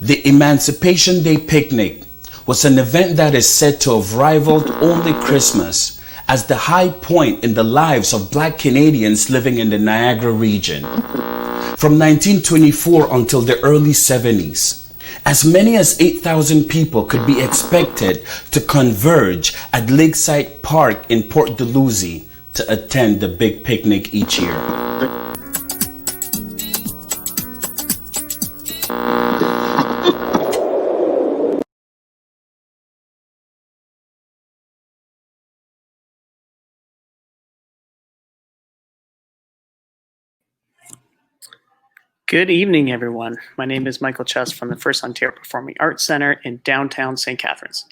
The Emancipation Day picnic was an event that is said to have rivaled only Christmas as the high point in the lives of Black Canadians living in the Niagara region. From 1924 until the early 70s, as many as 8,000 people could be expected to converge at Lakeside Park in Port Dalhousie to attend the big picnic each year. Good evening, everyone. My name is Michael Chess from the First Ontario Performing Arts Centre in downtown St. Catharines.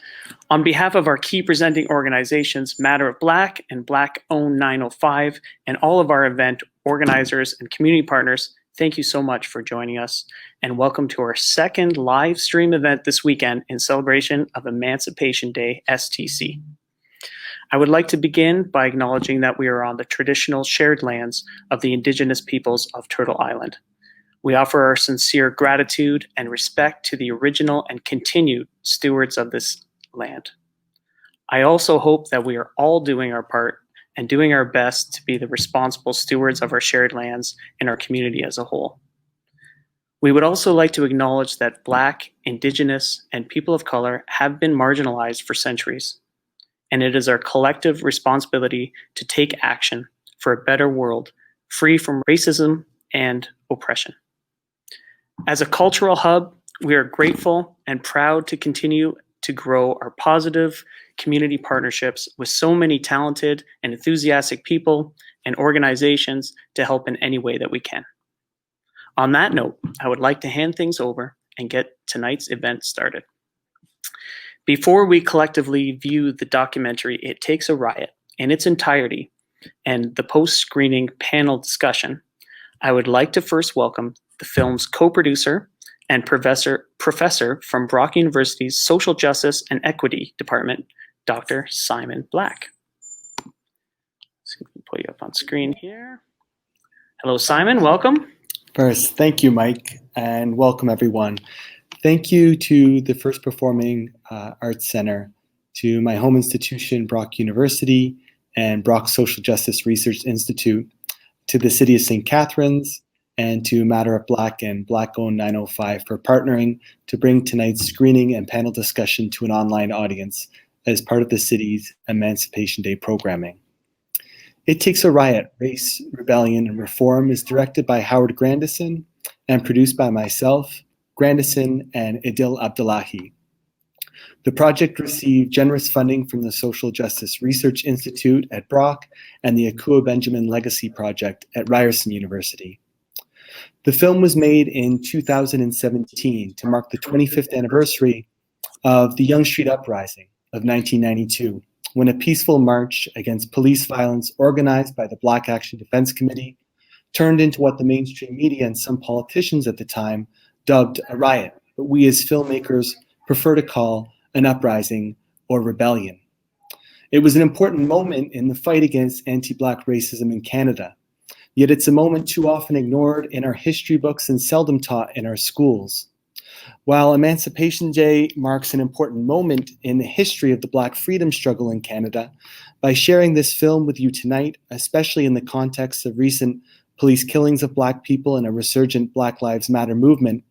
On behalf of our key presenting organizations, Matter of Black and Black Own 905, and all of our event organizers and community partners, thank you so much for joining us, and welcome to our second live stream event this weekend in celebration of Emancipation Day, STC. I would like to begin by acknowledging that we are on the traditional shared lands of the Indigenous peoples of Turtle Island. We offer our sincere gratitude and respect to the original and continued stewards of this land. I also hope that we are all doing our part and doing our best to be the responsible stewards of our shared lands and our community as a whole. We would also like to acknowledge that Black, Indigenous, and people of color have been marginalized for centuries, and it is our collective responsibility to take action for a better world free from racism and oppression. As a cultural hub, we are grateful and proud to continue to grow our positive community partnerships with so many talented and enthusiastic people and organizations to help in any way that we can. On that note, I would like to hand things over and get tonight's event started. Before we collectively view the documentary It Takes a Riot in its entirety and the post-screening panel discussion, I would like to first welcome the film's co-producer and professor from Brock University's Social Justice and Equity Department, Dr. Simon Black. So we can put you up on screen here. Hello, Simon, welcome. First, thank you, Mike, and welcome everyone. Thank you to the First Performing Arts Center, to my home institution, Brock University, and Brock Social Justice Research Institute, to the City of St. Catharines, and to Matter of Black and Black Own 905 for partnering to bring tonight's screening and panel discussion to an online audience as part of the city's Emancipation Day programming. It Takes a Riot, Race, Rebellion, and Reform is directed by Howard Grandison and produced by myself, Grandison, and Idil Abdillahi. The project received generous funding from the Social Justice Research Institute at Brock and the Akua Benjamin Legacy Project at Ryerson University. The film was made in 2017 to mark the 25th anniversary of the Yonge Street Uprising of 1992, when a peaceful march against police violence organized by the Black Action Defense Committee turned into what the mainstream media and some politicians at the time dubbed a riot, but we as filmmakers prefer to call an uprising or rebellion. It was an important moment in the fight against anti-Black racism in Canada, yet it's a moment too often ignored in our history books and seldom taught in our schools. While Emancipation Day marks an important moment in the history of the Black freedom struggle in Canada, by sharing this film with you tonight, especially in the context of recent police killings of Black people and a resurgent Black Lives Matter movement,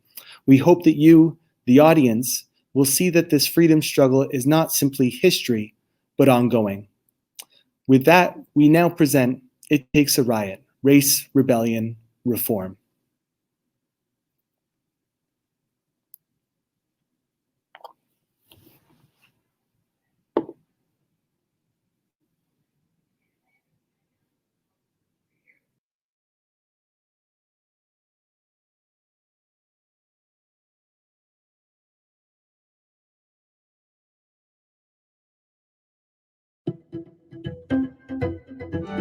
we hope that you, the audience, will see that this freedom struggle is not simply history, but ongoing. With that, we now present It Takes a Riot, Race, Rebellion, Reform.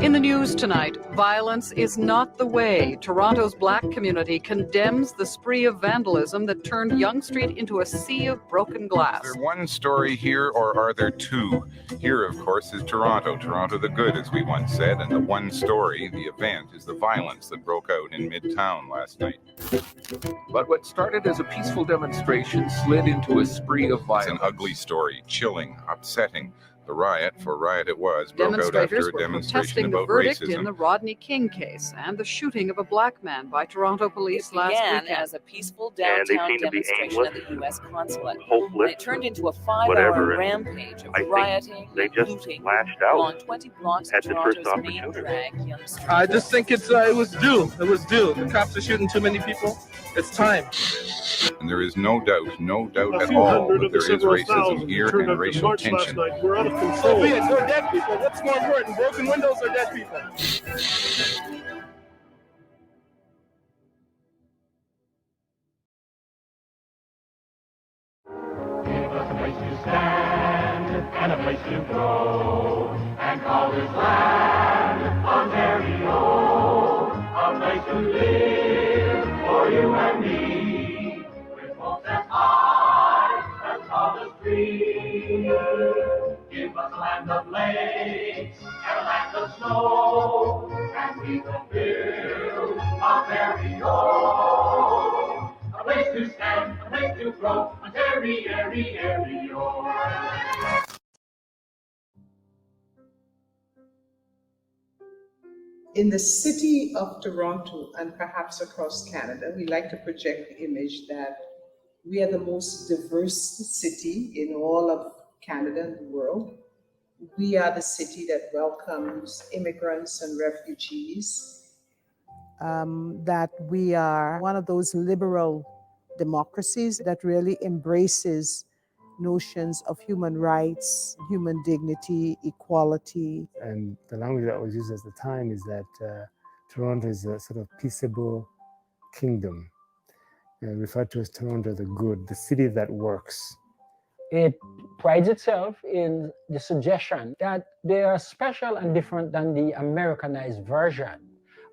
In the news tonight, violence is not the way. Toronto's black community condemns the spree of vandalism that turned Yonge Street into a sea of broken glass. Is there one story here, or are there two? Here, of course, is Toronto. Toronto the good, as we once said, and the one story, the event, is the violence that broke out in Midtown last night. But what started as a peaceful demonstration slid into a spree of violence. It's an ugly story, chilling, upsetting. The riot, for riot it was, broke out after Demonstrators a were demonstration protesting the about verdict racism. in the Rodney King case and the shooting of a black man by Toronto police last began weekend. as a peaceful downtown demonstration at the U.S. consulate, and it turned into a 5-hour rampage of rioting and looting along 20 blocks of Toronto's main drag, Yonge Street. I just think it was due. It was due. The cops are shooting too many people. It's time. And there is no doubt at all that there is racism here and racial tension. We're out of control. They're dead people. What's more important, broken windows or dead people? Give us a place to stand and a place to go, and call this land Ontario, a place to live for you and me, with hopes as high as tallest trees. Give us a land of lakes and a land of snow, and we will build Ontario. A place to stand, a place to grow, Ontario. In the city of Toronto and perhaps across Canada, we like to project the image that we are the most diverse city in all of Canada and the world. We are the city that welcomes immigrants and refugees. That we are one of those liberal democracies that really embraces notions of human rights, human dignity, equality. And the language that was used at the time is that Toronto is a sort of peaceable kingdom, referred to as Toronto the good, the city that works. It prides itself in the suggestion that they are special and different than the Americanized version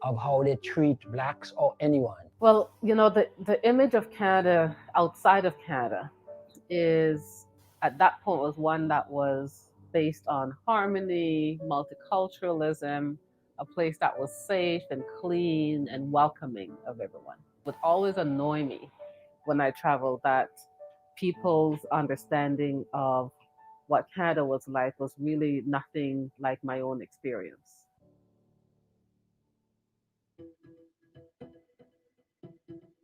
of how they treat blacks or anyone. Well, you know, the image of Canada outside of Canada is, at that point, was one that was based on harmony, multiculturalism, a place that was safe and clean and welcoming of everyone. It would always annoy me when I traveled that people's understanding of what Canada was really nothing like my own experience.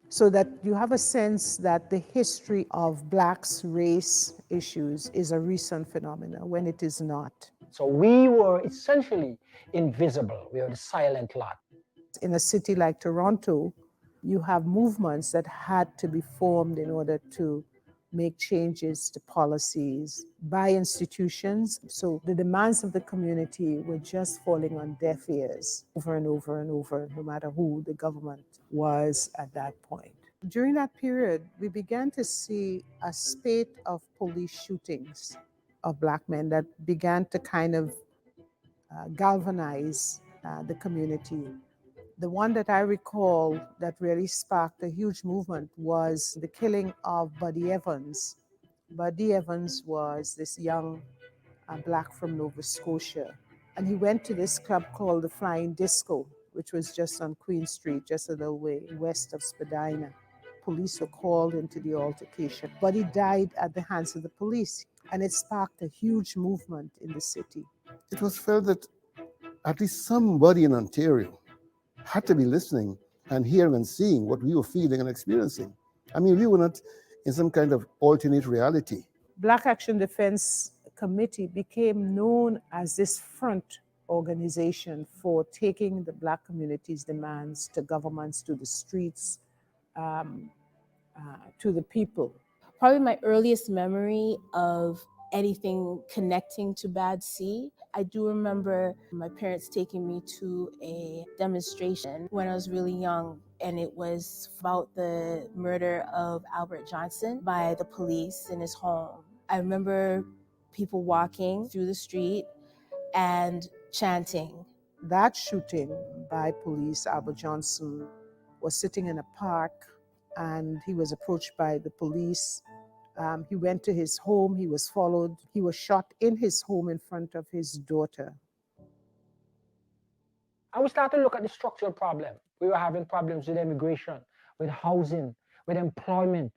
So that you have a sense that the history of Blacks' race issues is a recent phenomenon when it is not. So we were essentially invisible. We were the silent lot. In a city like Toronto, you have movements that had to be formed in order to make changes to policies by institutions. So the demands of the community were just falling on deaf ears over and over and over, no matter who the government was at that point. During that period, we began to see a spate of police shootings of Black men that began to kind of galvanize the community. The one that I recall that really sparked a huge movement was the killing of Buddy Evans. Buddy Evans was this young Black from Nova Scotia. And he went to this club called the Flying Disco, which was just on Queen Street, just a little way west of Spadina. Police were called into the altercation. Buddy died at the hands of the police, and it sparked a huge movement in the city. It was felt that at least somebody in Ontario had to be listening and hearing and seeing what we were feeling and experiencing. I mean, we were not in some kind of alternate reality. Black Action Defense Committee became known as this front organization for taking the Black community's demands to governments, to the streets, to the people. Probably my earliest memory of anything connecting to Bad C, I do remember my parents taking me to a demonstration when I was really young, and it was about the murder of Albert Johnson by the police in his home. I remember people walking through the street and chanting That shooting by police, Albert Johnson was sitting in a park and he was approached by the police. He went to his home, he was followed. He was shot in his home in front of his daughter. And we started to look at the structural problem. We were having problems with immigration, with housing, with employment.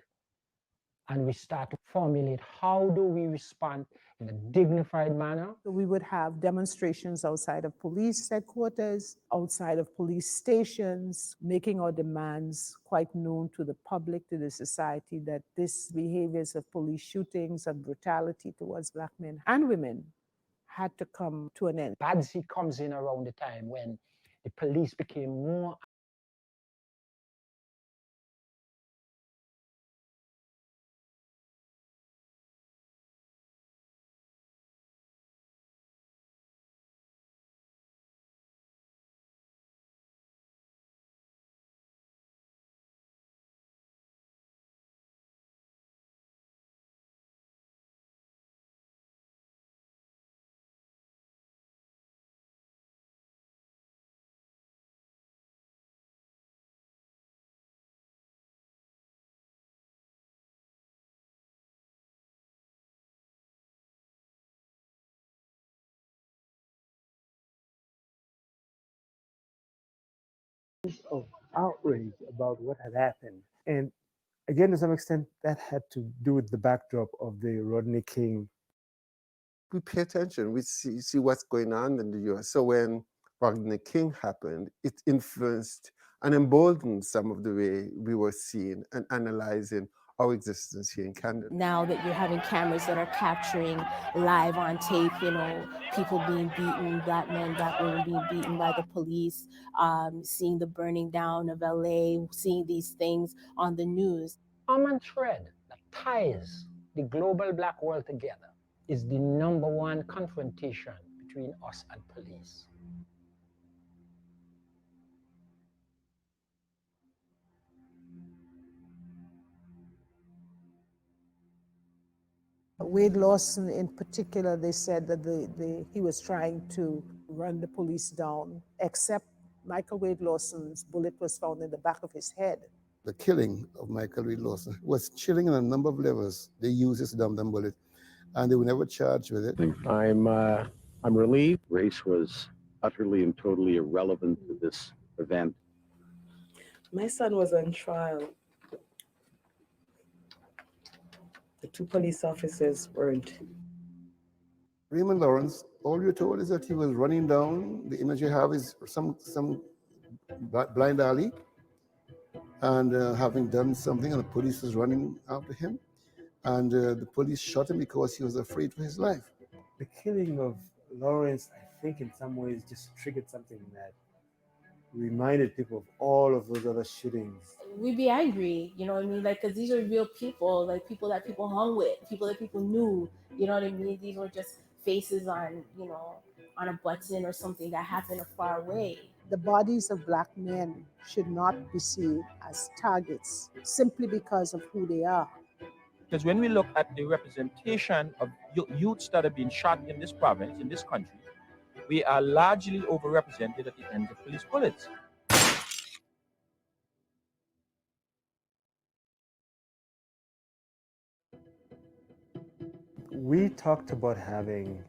And we start to formulate how do we respond in a dignified manner. We would have demonstrations outside of police headquarters, outside of police stations, making our demands quite known to the public, to the society, that this behaviors of police shootings and brutality towards Black men and women had to come to an end. Bad seed comes in around the time when the police became more of outrage about what had happened. And again, to some extent, that had to do with the backdrop of the Rodney King. We pay attention, we see what's going on in the US. So when Rodney King happened, it influenced and emboldened some of the way we were seeing and analyzing our existence here in Canada. Now that you're having cameras that are capturing live on tape, people being beaten, Black men, Black women being beaten by the police, seeing the burning down of LA, seeing these things on the news. common thread that ties the global Black world together is the #1 confrontation between us and police. Wade Lawson in particular, they said that he was trying to run the police down, except Michael Wade Lawson's bullet was found in the back of his head. The killing of Michael Wade Lawson was chilling on a number of levels. They used this dum-dum bullet, and they were never charged with it. I'm relieved. Race was utterly and totally irrelevant to this event. My son was on trial. The 2 police officers weren't. Raymond Lawrence, all you're told is that he was running down. The image you have is some blind alley, and having done something, and the police was running after him, and the police shot him because he was afraid for his life. The killing of Lawrence, I think, in some ways just triggered something that reminded people of all of those other shootings. We'd be angry, you know what I mean? Like, because these are real people, like people that people hung with, people that people knew, you know what I mean? These were just faces on, on a button or something that happened far away. The bodies of Black men should not be seen as targets simply because of who they are. Because when we look at the representation of youths that have been shot in this province, in this country, we are largely overrepresented at the end of police bullets. We talked about having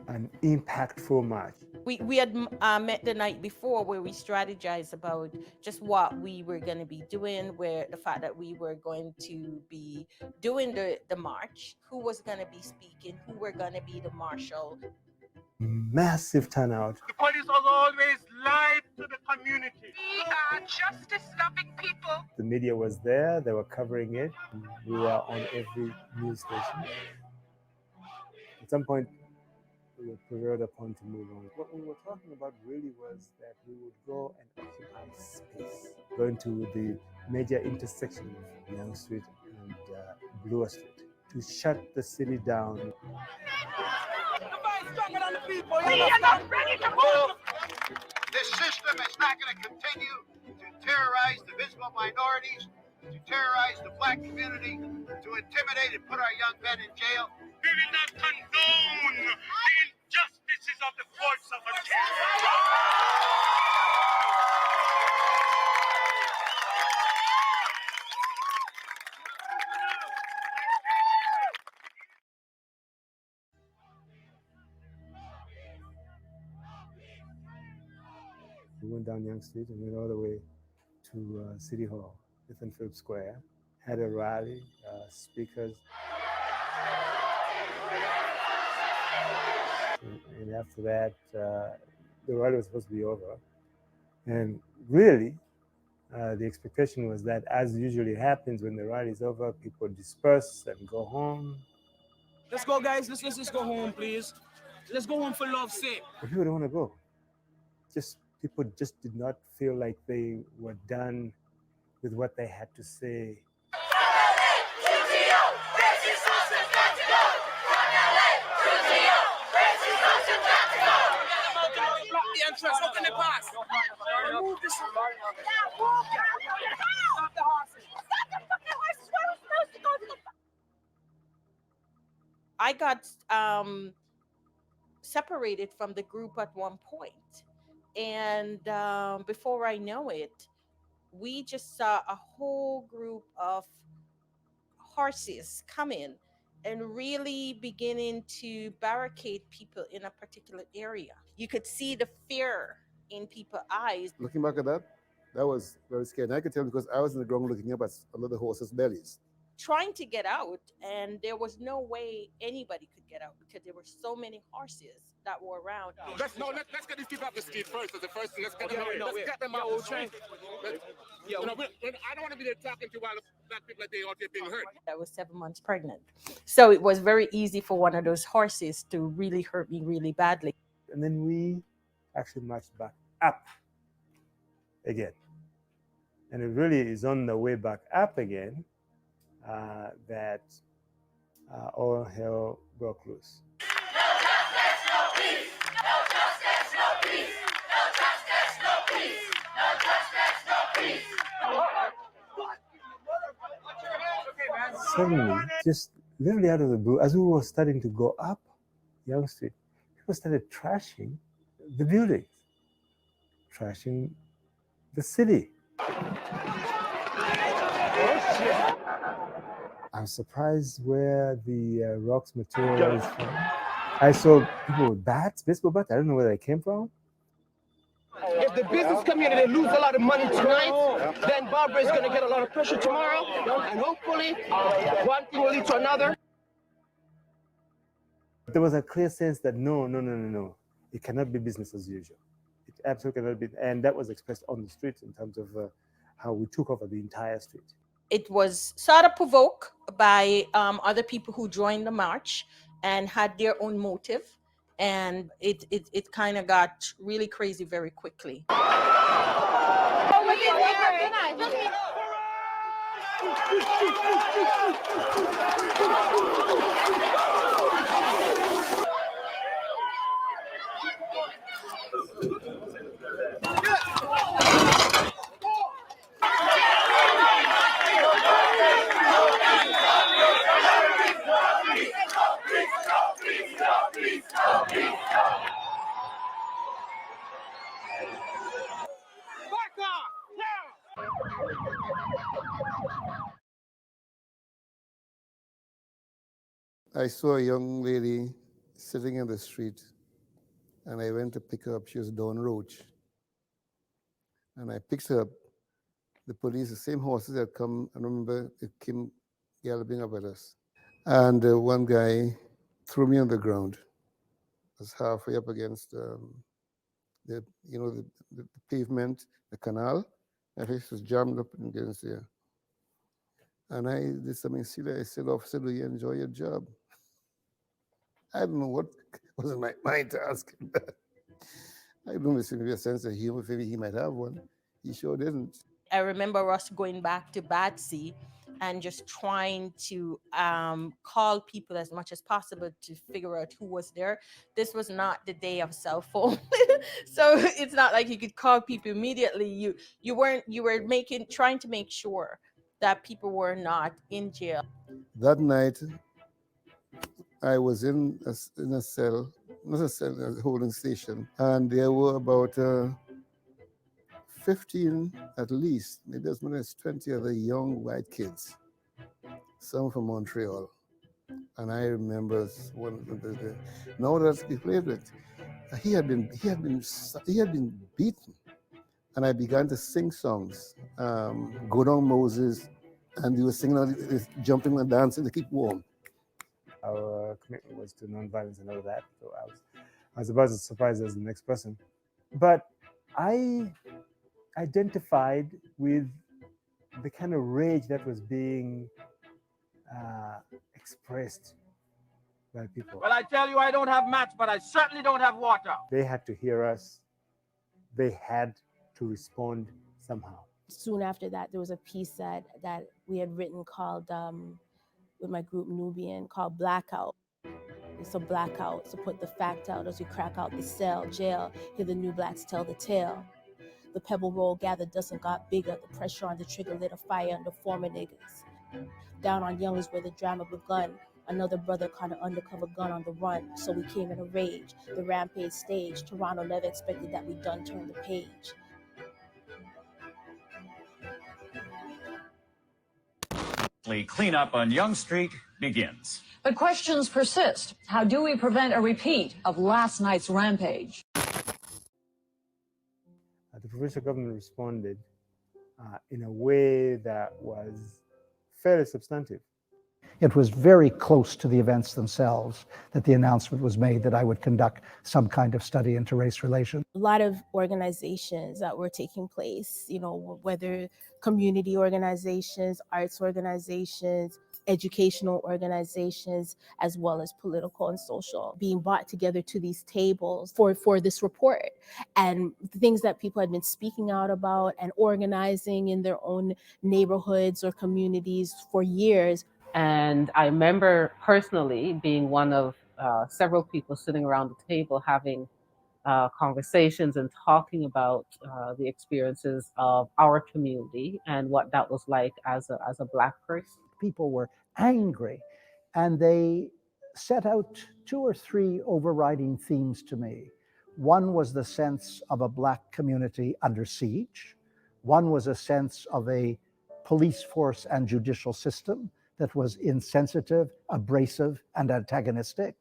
an impactful march. We had met the night before where we strategized about just what we were going to be doing, where the fact that we were going to be doing the march, who was going to be speaking, who were going to be the marshal. Massive turnout. The police was always lied to the community. We are justice-loving people. The media was there, they were covering it. We were on every news station. At some point, we were prevailed upon to move on. What we were talking about really was that we would go and occupy space, go into the major intersection of Yonge Street and Bloor Street to shut the city down. We are not ready to move. This system is not going to continue to terrorize the visible minorities, to terrorize the Black community, to intimidate and put our young men in jail. We will not condone the injustice justices of the courts of Ontario. We went down Yonge Street and went all the way to City Hall, Nathan Phillips Square, had a rally, speakers. And after that, the rally was supposed to be over. And really, the expectation was that, as usually happens when the rally is over, people disperse and go home. Let's go, guys. Let's go home, please. Let's go home for love's sake. But people don't want to go. People just did not feel like they were done with what they had to say. How can they pass? Remove this. Stop the horses. Stop the fucking horses. Where are we supposed to go to the... I got separated from the group at one point. And before I know it, we just saw a whole group of horses come in and really beginning to barricade people in a particular area. You could see the fear in people's eyes. Looking back at that, that was very scary. And I could tell because I was in the ground looking up at a lot of the horses' bellies. Trying to get out, and there was no way anybody could get out because there were so many horses that were around. Let's get these people off the street first. As the first thing, let's get them out. Let's get them out of the street. I don't want to be there talking to while black people are out there being hurt. I was 7 months pregnant, so it was very easy for one of those horses to really hurt me really badly. And then we actually marched back up again, and it really is on the way back up again that all hell broke loose. Suddenly, just literally out of the blue, as we were starting to go up Yonge Street, people started trashing the buildings, trashing the city. I'm surprised where the rocks material is from. I saw people with bats, baseball bats. I don't know where they came from. If the business community lose a lot of money tonight, then Barbara is going to get a lot of pressure tomorrow, and hopefully one thing will lead to another. There was a clear sense that no. It cannot be business as usual. It absolutely cannot be. And that was expressed on the street in terms of how we took over the entire street. It was sort of provoked by other people who joined the march and had their own motive. And it kind of got really crazy very quickly. I saw a young lady sitting in the street, and I went to pick her up. She was Dawn Roach. And I picked her up. The police, the same horses that come, I remember it came galloping up at us. And one guy threw me on the ground. I was halfway up against the pavement, the canal. My face was jammed up against there. And I did something silly. I said, "Officer, do you enjoy your job?" I don't know what was in my mind to ask him that. I don't know if maybe a sense of humor, maybe he might have one. He sure didn't. I remember us going back to Batsy and just trying to call people as much as possible to figure out who was there. This was not the day of cell phone. So it's not like you could call people immediately. You were trying to make sure that people were not in jail. That night, I was in a cell not a holding station, and there were about 15 at least, maybe as many as 20 other young white kids, some from Montreal. And I remember one of the now that we played with, he had been beaten, and I began to sing songs, Go Down Moses, and he was singing, jumping and dancing to keep warm. Our commitment was to nonviolence and all that, so I was about as surprised as the next person. But I identified with the kind of rage that was being expressed by people. Well, I tell you, I don't have match, but I certainly don't have water. They had to hear us. They had to respond somehow. Soon after that, there was a piece that we had written called, with my group Nubian, called Blackout. It's a blackout to put the fact out as we crack out the cell, jail, hear the new blacks tell the tale. The pebble roll gathered dust and got bigger. The pressure on the trigger lit a fire under former niggas. Down on Young is where the drama begun. Another brother caught an undercover gun on the run, so we came in a rage. The rampage stage. Toronto never expected that we done turned the page. Cleanup on Yonge Street begins. But questions persist. How do we prevent a repeat of last night's rampage? The provincial government responded in a way that was fairly substantive. It was very close to the events themselves that the announcement was made that I would conduct some kind of study into race relations. A lot of organizations that were taking place, whether community organizations, arts organizations, educational organizations, as well as political and social, being brought together to these tables for this report. And the things that people had been speaking out about and organizing in their own neighborhoods or communities for years. And I remember personally being one of several people sitting around the table having conversations and talking about the experiences of our community and what that was like as a Black person. People were angry, and they set out 2 or 3 overriding themes to me. One was the sense of a Black community under siege. One was a sense of a police force and judicial system that was insensitive, abrasive, and antagonistic.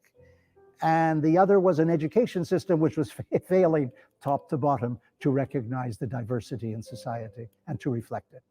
And the other was an education system which was failing top to bottom to recognize the diversity in society and to reflect it.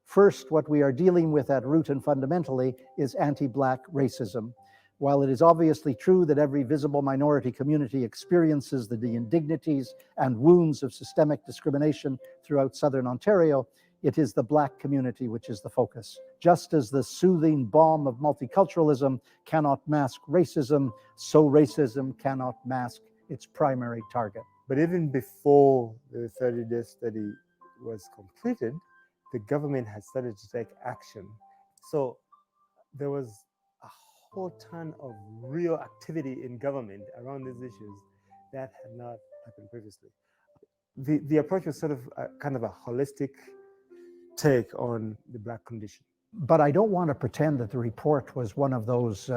First, what we are dealing with at root and fundamentally is anti-Black racism. While it is obviously true that every visible minority community experiences the indignities and wounds of systemic discrimination throughout Southern Ontario, it is the Black community which is the focus. Just as the soothing balm of multiculturalism cannot mask racism, so racism cannot mask its primary target. But even before the 30-day study was completed, the government had started to take action. So there was a whole ton of real activity in government around these issues that had not happened previously. The approach was sort of kind of a holistic take on the Black condition. But I don't want to pretend that the report was one of those,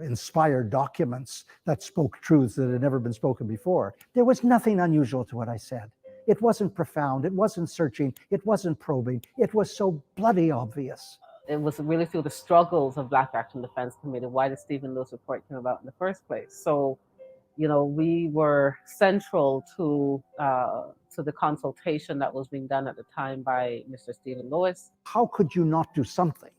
inspired documents that spoke truths that had never been spoken before. There was nothing unusual to what I said. It wasn't profound, it wasn't searching, it wasn't probing, it was so bloody obvious. It was really through the struggles of Black Action Defense Committee why the Stephen Lewis report came about in the first place. So, we were central to the consultation that was being done at the time by Mr. Stephen Lewis. How could you not do something?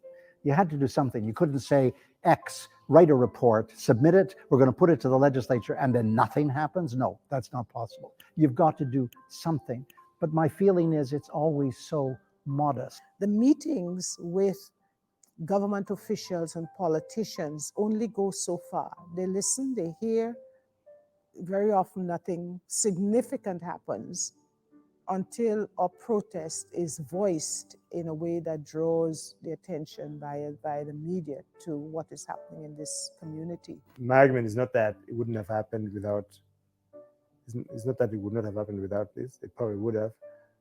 You had to do something. You couldn't say X, write a report, submit it, we're going to put it to the legislature, and then nothing happens. No, that's not possible. You've got to do something. But my feeling is it's always so modest. The meetings with government officials and politicians only go so far. They listen, they hear. Very often nothing significant happens until a protest is voiced in a way that draws the attention by the media to what is happening in this community. My argument is not that it wouldn't have happened without, it's not that it would not have happened without this, it probably would have,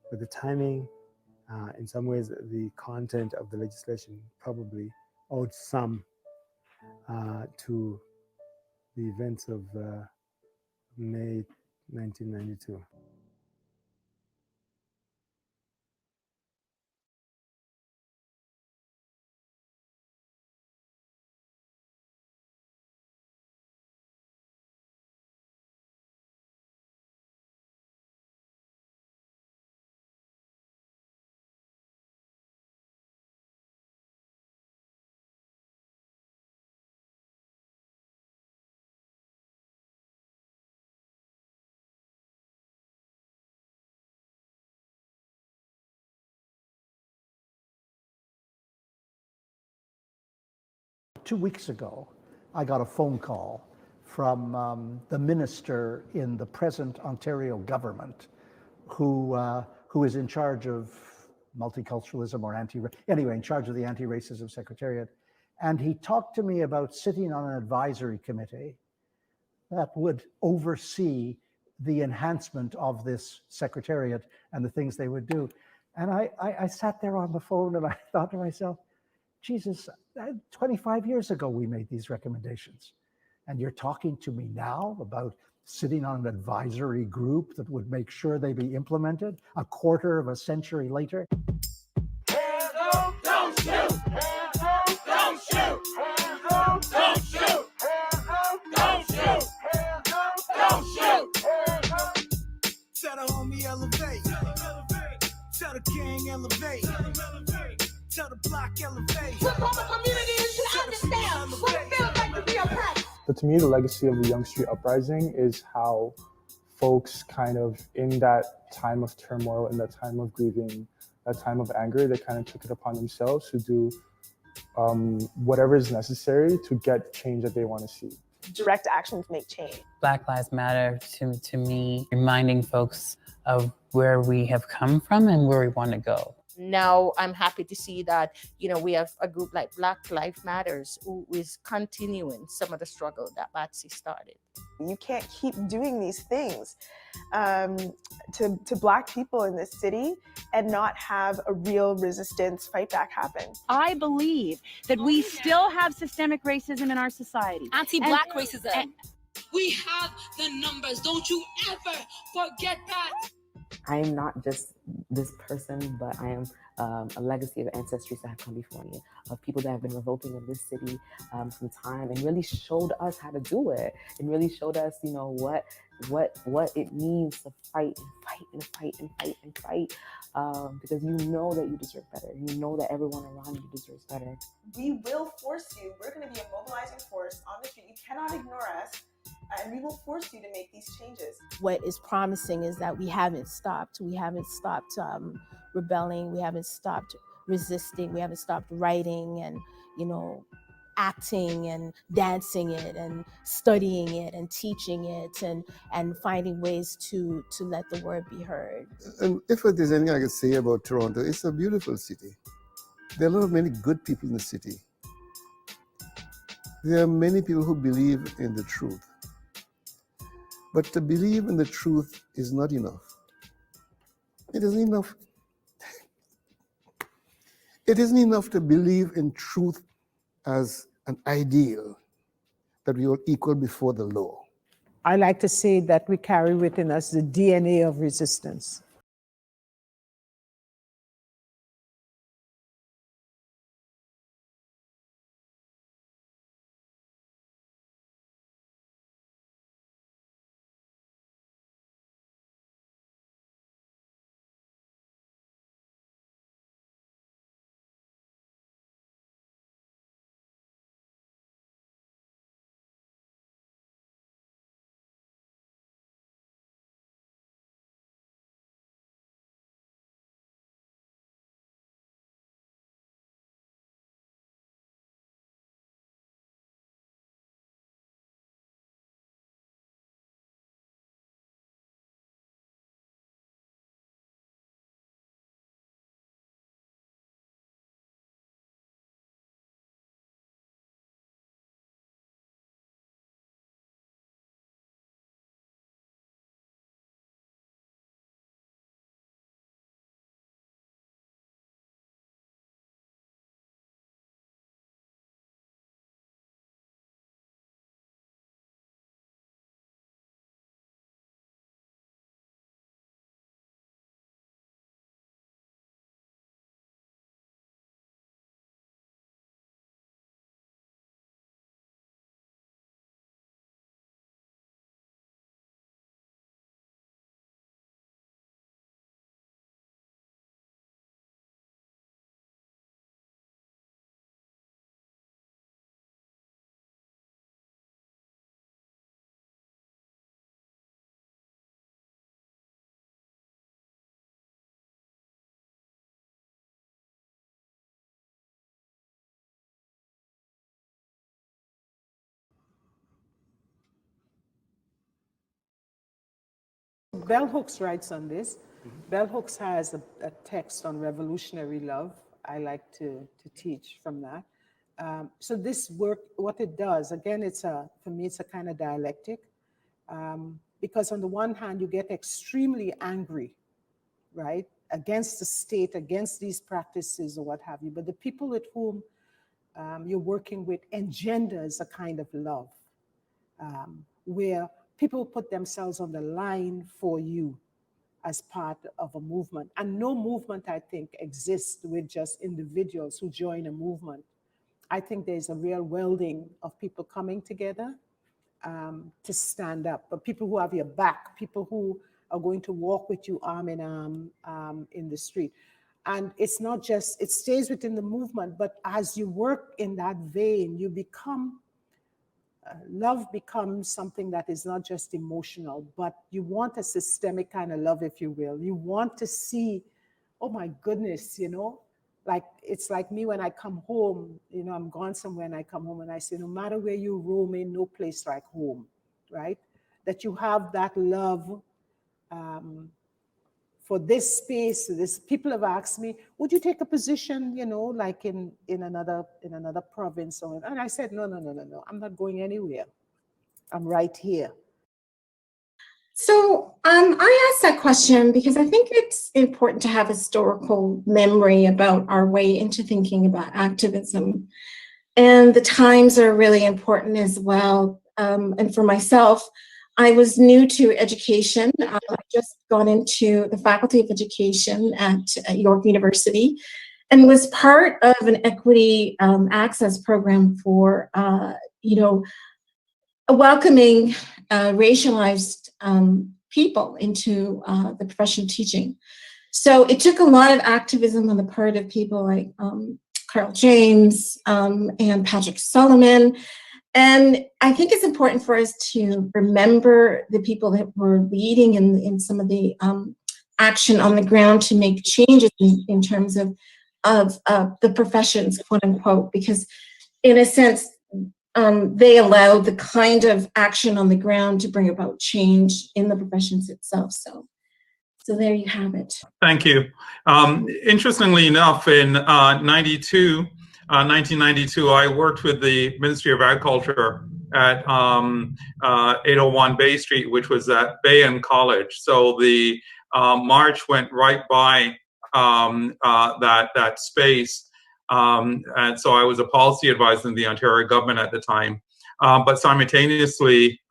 but the timing, in some ways, the content of the legislation probably owed some to the events of May 1992. Two weeks ago, I got a phone call from the minister in the present Ontario government who is in charge of multiculturalism or anyway, in charge of the anti-racism secretariat. And he talked to me about sitting on an advisory committee that would oversee the enhancement of this secretariat and the things they would do. And I sat there on the phone and I thought to myself, Jesus, 25 years ago we made these recommendations. And you're talking to me now about sitting on an advisory group that would make sure they be implemented a quarter of a century later. Don't shoot! Don't shoot! Don't shoot! Don't shoot! Don't shoot! Tell the homie elevate. Tell the gang elevate. Tell the block elevate. What part of community is to understand what it feels like to be oppressed? But to me, the legacy of the Yonge Street Uprising is how folks kind of, in that time of turmoil, in that time of grieving, that time of anger, they kind of took it upon themselves to do whatever is necessary to get change that they want to see. Direct actions make change. Black Lives Matter to me, reminding folks of where we have come from and where we want to go. Now I'm happy to see that, we have a group like Black Lives Matters who is continuing some of the struggle that Batsy started. You can't keep doing these things to Black people in this city and not have a real resistance fight back happen. I believe that we still have systemic racism in our society. Anti-Black racism. We have the numbers. Don't you ever forget that. I am not just this person, but I am a legacy of ancestries that have come before me, of people that have been revolting in this city from time and really showed us how to do it, and really showed us, what it means to fight and fight and fight and fight and fight, because you know that you deserve better. You know that everyone around you deserves better. We will force you. We're going to be a mobilizing force on the street. You cannot ignore us. And we will force you to make these changes. What is promising is that we haven't stopped. We haven't stopped rebelling. We haven't stopped resisting. We haven't stopped writing and, acting and dancing it and studying it and teaching it and finding ways to let the word be heard. And if there's anything I could say about Toronto, it's a beautiful city. There are many good people in the city. There are many people who believe in the truth. But to believe in the truth is not enough. It isn't enough. It isn't enough to believe in truth as an ideal, that we are equal before the law. I like to say that we carry within us the DNA of resistance. Bell Hooks writes on this. Bell Hooks has a text on revolutionary love. I like to teach from that. So this work, what it does, again, for me, it's a kind of dialectic. Because on the one hand, you get extremely angry, right, against the state, against these practices or what have you. But the people with whom you're working with engenders a kind of love, where people put themselves on the line for you as part of a movement. And no movement, I think, exists with just individuals who join a movement. I think there's a real welding of people coming together to stand up, but people who have your back, people who are going to walk with you arm in arm in the street. And it's not just, it stays within the movement, but as you work in that vein, you become, love becomes something that is not just emotional, but you want a systemic kind of love, if you will. You want to see, oh my goodness, you know, like, it's like me when I come home, you know, I'm gone somewhere and I come home and I say, no matter where you roam in, no place like home, right? That you have that love for this space. This, people have asked me, would you take a position, you know, like in another province? And I said, no, I'm not going anywhere. I'm right here. So I asked that question because I think it's important to have historical memory about our way into thinking about activism. And the times are really important as well. And for myself, I was new to education. I just gone into the Faculty of Education at York University and was part of an equity access program for, you know, welcoming racialized people into the profession of teaching. So it took a lot of activism on the part of people like Carl James and Patrick Solomon. And I think it's important for us to remember the people that were leading in some of the action on the ground to make changes in terms of the professions, quote unquote, because in a sense, they allowed the kind of action on the ground to bring about change in the professions itself. So there you have it. Thank you. Interestingly enough, in 1992, I worked with the Ministry of Agriculture at 801 Bay Street, which was at Bay and College. So the march went right by that space. And so I was a policy advisor in the Ontario government at the time, but simultaneously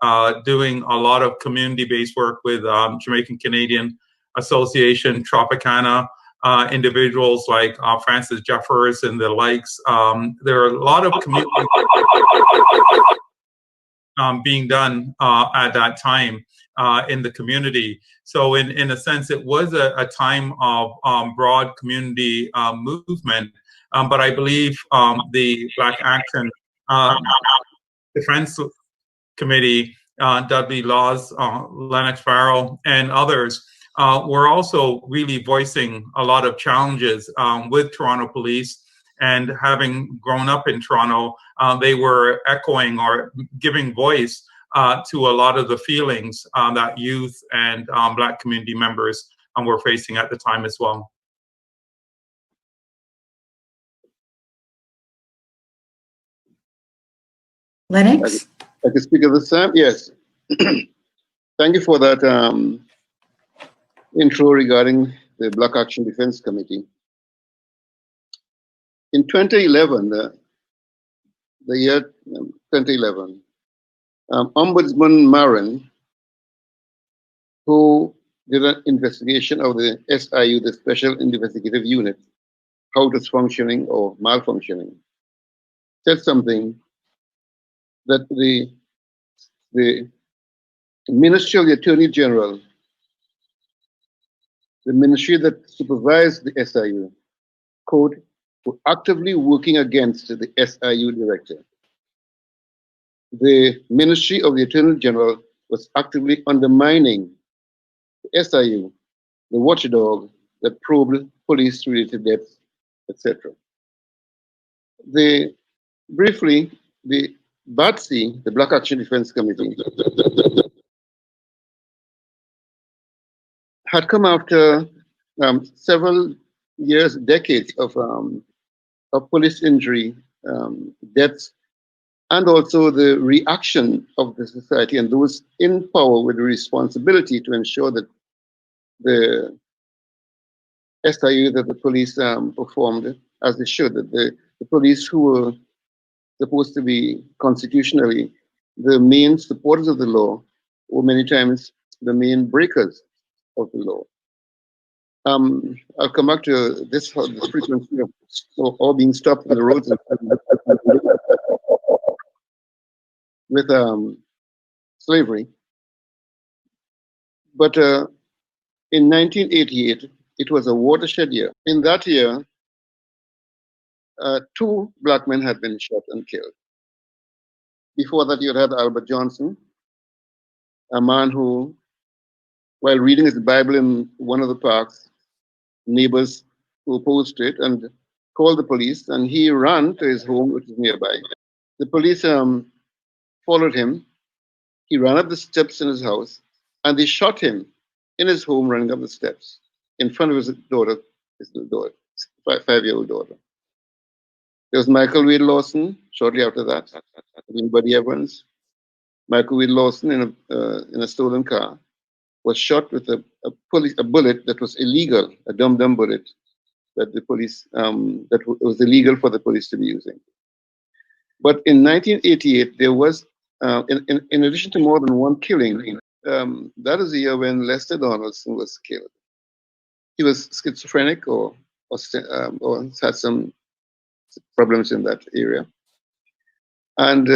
doing a lot of community-based work with Jamaican Canadian Association, Tropicana, individuals like Francis Jeffers and the likes. There are a lot of community being done at that time in the community. So in a sense, it was a time of broad community movement. But I believe the Black Action Defense Committee, Dudley Laws, Lennox Farrell, and others were also really voicing a lot of challenges with Toronto police. And having grown up in Toronto, they were echoing or giving voice to a lot of the feelings that youth and Black community members were facing at the time as well. Lennox? I can speak at this time? Yes. Thank you for that intro regarding the Black Action Defense Committee. In 2011, the year 2011, Ombudsman Marin, who did an investigation of the SIU, the Special Investigative Unit, how it was functioning or malfunctioning, said something that the Ministry of the Attorney General, the ministry that supervised the SIU, quote, were actively working against the SIU director. The Ministry of the Attorney General was actively undermining the SIU, the watchdog that probed police-related deaths, etc. Briefly, the BATC, the Black Action Defense Committee, had come after several years, decades of police injury, deaths, and also the reaction of the society and those in power with the responsibility to ensure that the SIU that the police performed as they should, that the police who were supposed to be constitutionally the main supporters of the law were many times the main breakers of the law. I'll come back to this, the frequency of all being stopped on the roads with slavery. But in 1988, it was a watershed year. In that year, 2 black men had been shot and killed. Before that, you had Albert Johnson, a man who, while reading his Bible in one of the parks, neighbors who opposed to it and called the police, and he ran to his home, which is nearby. The police followed him. He ran up the steps in his house, and they shot him in his home, running up the steps in front of his daughter, his little daughter, 5-year-old daughter. There was Michael Wade Lawson shortly after that, Buddy Evans. Michael Wade Lawson in a stolen car was shot with a bullet that was illegal, a dum-dum bullet that the police that was illegal for the police to be using. But in 1988, there was, in addition to more than one killing, that is the year when Lester Donaldson was killed. He was schizophrenic or had some problems in that area, and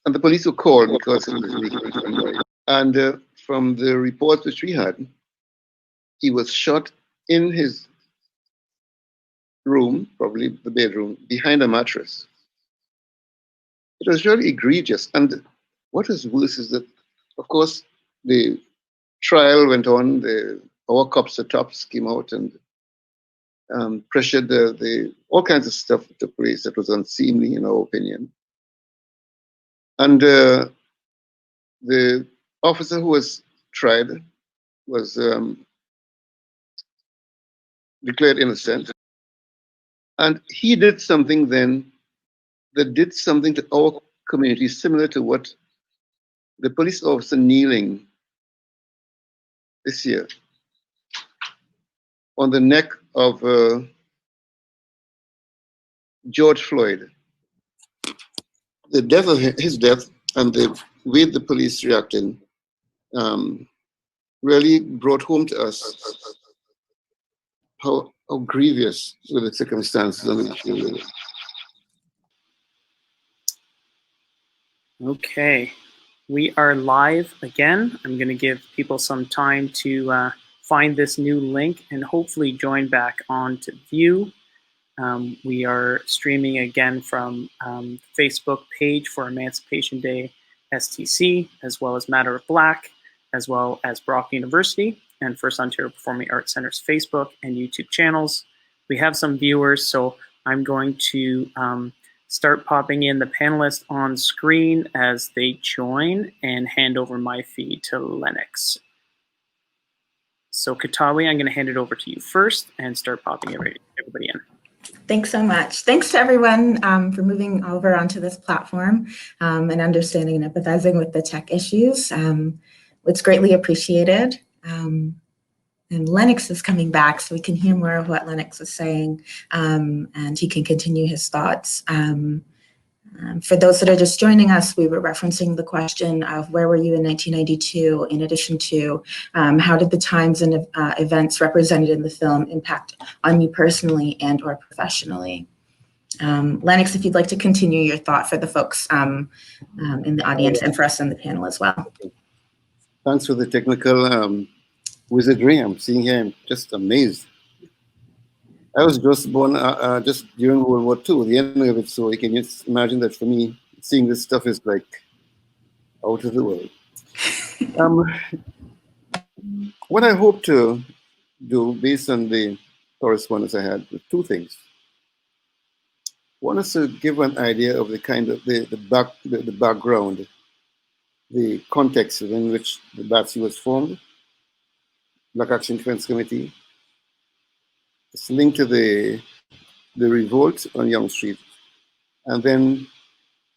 and the police were called because he was illegal. And from the reports which we had, he was shot in his room, probably the bedroom, behind a mattress. It was really egregious. And what is worse is that, of course, the trial went on. Our cops, the tops, came out and pressured all kinds of stuff that took place that was unseemly, in our opinion. And the officer who was tried was declared innocent. And he did something then that did something to our community similar to what the police officer kneeling this year on the neck of George Floyd. The death of his death and the way the police reacted really brought home to us how grievous were the circumstances under which we live. Okay, we are live again. I'm going to give people some time to find this new link and hopefully join back on to view. We are streaming again from Facebook page for Emancipation Day STC, as well as Matter of Black, as well as Brock University and First Ontario Performing Arts Center's Facebook and YouTube channels. We have some viewers, so I'm going to start popping in the panelists on screen as they join and hand over my feed to Lennox. So Kattawe, I'm going to hand it over to you first and start popping everybody in. Thanks so much. Thanks to everyone for moving over onto this platform and understanding and empathizing with the tech issues. It's greatly appreciated. And Lennox is coming back, so we can hear more of what Lennox is saying, and he can continue his thoughts. For those that are just joining us, we were referencing the question of where were you in 1992, in addition to how did the times and events represented in the film impact on you personally and or professionally? Lennox, if you'd like to continue your thought for the folks in the audience and for us in the panel as well. Thanks for the technical wizardry. I'm seeing here, I'm just amazed. I was just born just during World War II, the end of it, so you can just imagine that for me, seeing this stuff is like out of the world. What I hope to do, based on the correspondence I had, with 2 things. One is to give an idea of the kind of the background, the context in which the BATC was formed, Black Action Defense Committee. It's linked to the revolt on Yonge Street, and then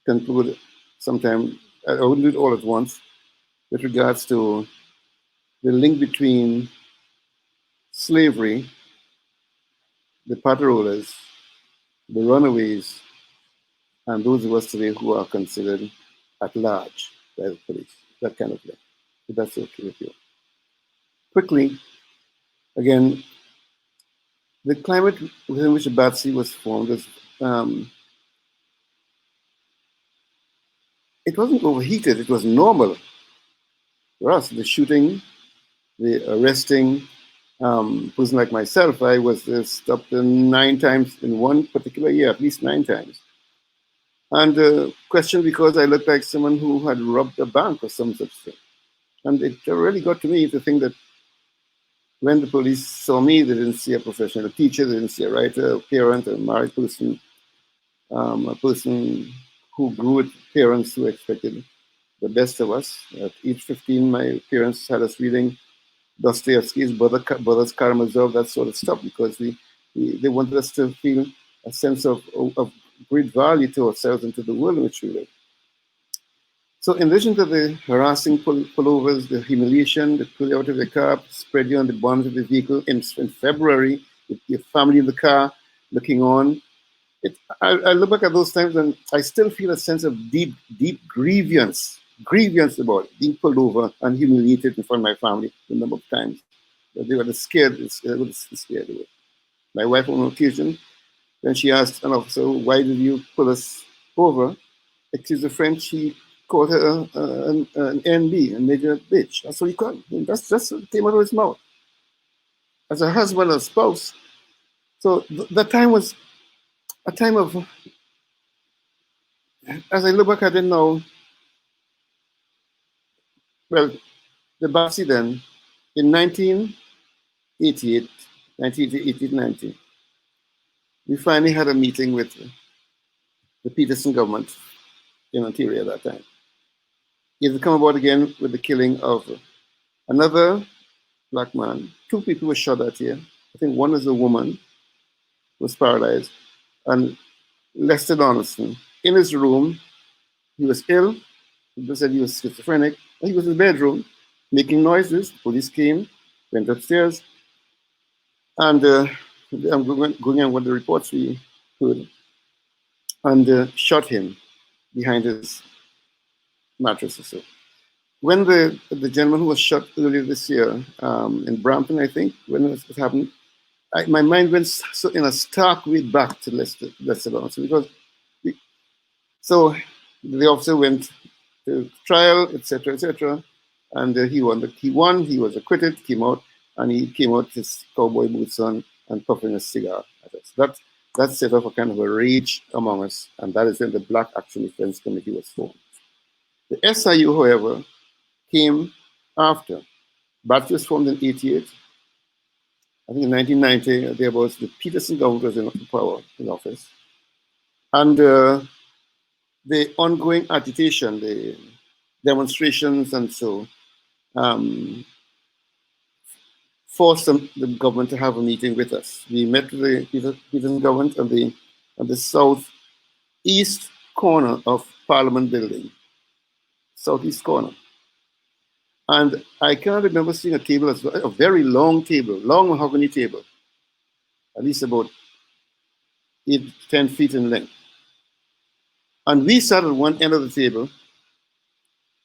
conclude sometime, I wouldn't do it all at once, with regards to the link between slavery, the patrollers, the runaways, and those of us today who are considered at large by the police, that kind of thing. If that's okay with you. Quickly, again, the climate within which the BATC was formed was, it wasn't overheated, it was normal for us. The shooting, the arresting, person like myself, I was stopped 9 times in one particular year, at least 9 times. And questioned because I looked like someone who had robbed a bank or some such thing. And it really got to me to think that when the police saw me, they didn't see a professional teacher, they didn't see a writer, a parent, a married person, a person who grew with parents who expected the best of us. At age 15, my parents had us reading Dostoevsky's Brothers Karamazov, that sort of stuff, because they wanted us to feel a sense of great value to ourselves and to the world in which we live. So in addition to the harassing pullovers, the humiliation, the pull out of the car, spread you on the bonnet of the vehicle in February, with your family in the car looking on, I look back at those times and I still feel a sense of deep grievance about it, being pulled over and humiliated in front of my family a number of times. But they were scared. My wife, on occasion, when she asked an officer, "Why did you pull us over?" Excuse the French, she called her an NB, a major bitch. That's what he called her. That's what came out of his mouth. As a husband or spouse. So that time was a time of, as I look back at it now, well, the BATC then, in 1988, 1990, we finally had a meeting with the Peterson government in Ontario at that time. It had come about again with the killing of another black man. 2 people were shot that year. I think one is a woman who was paralyzed. And Lester Donaldson, in his room, he was ill. People said he was schizophrenic. And he was in the bedroom making noises. The police came, went upstairs. And I'm going on what the reports we heard. And shot him behind his mattress or so. When the gentleman who was shot earlier this year in Brampton, I think, when it happened, my mind went in a stark way back to Lester Donaldson, because so the officer went to trial, etc., and he won. He was acquitted, came out, and he came out with his cowboy boots on and puffing a cigar at us. That set off a kind of a rage among us, and that is when the Black Action Defense Committee was formed. The SIU, however, came after. BATC was formed in 88. I think in 1990, there was the Peterson government was in power, in office. And the ongoing agitation, the demonstrations and so, forced the government to have a meeting with us. We met with the Peterson government on the southeast corner of Parliament Building, southeast corner. And I cannot remember seeing a table, a very long table, long mahogany table, at least about 8 to 10 feet in length. And we sat at one end of the table,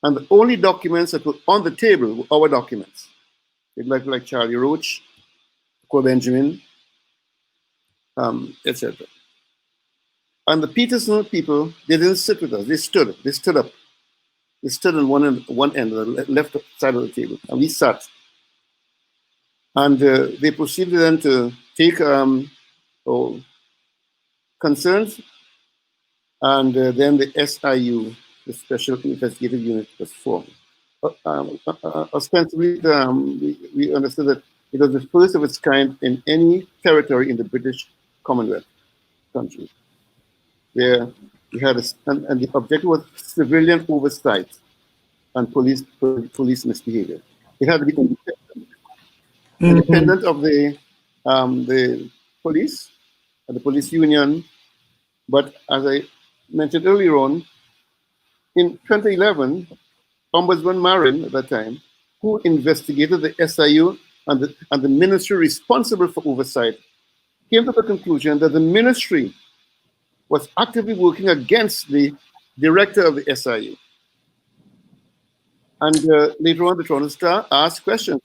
and the only documents that were on the table were our documents. People like Charlie Roach, Cole Benjamin, etc. And the Peterson people, they didn't sit with us, they stood up. They stood on one end of the left side of the table, and we sat. And they proceeded then to take concerns, and then the SIU, the Special Investigative Unit, was formed. Ostensibly, we understood that it was the first of its kind in any territory in the British Commonwealth country, where we had and the objective was civilian oversight and police misbehavior. It had to be independent. independent of the police, the police union. But as I mentioned earlier on, in 2011, Ombudsman Marin at that time, who investigated the SIU and the ministry responsible for oversight, came to the conclusion that the ministry was actively working against the director of the SIU. And later on, the Toronto Star asked questions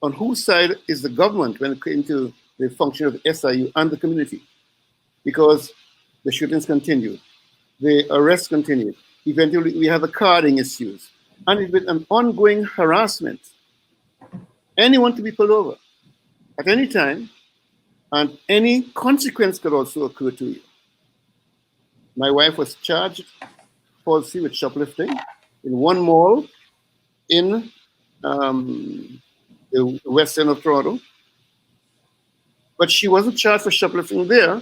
on whose side is the government when it came to the function of the SIU and the community, because the shootings continued, the arrests continued. Eventually, we have the carding issues, and it's been an ongoing harassment. Anyone can be pulled over at any time, and any consequence could also occur to you. My wife was charged falsely with shoplifting in one mall in the west end of Toronto, but she wasn't charged for shoplifting there.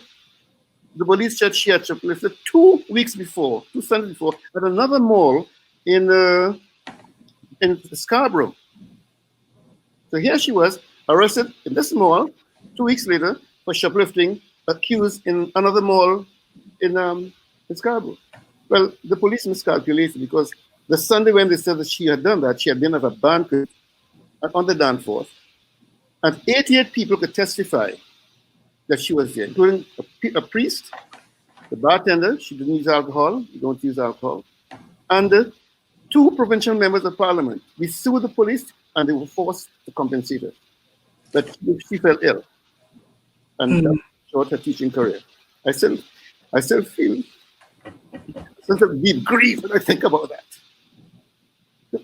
The police said she had shoplifted 2 weeks before, 2 Sundays before, at another mall in Scarborough. So here she was, arrested in this mall 2 weeks later for shoplifting, accused in another mall in Scarborough. Well, the police miscalculated, because the Sunday when they said that she had done that, she had been at a banquet on the Danforth, and 88 people could testify that she was there, including a priest, the bartender, she didn't use alcohol, you don't use alcohol, and 2 provincial members of parliament. We sued the police, and they were forced to compensate her. But she fell ill, and short her teaching career. I still feel sense of deep grief when I think about that.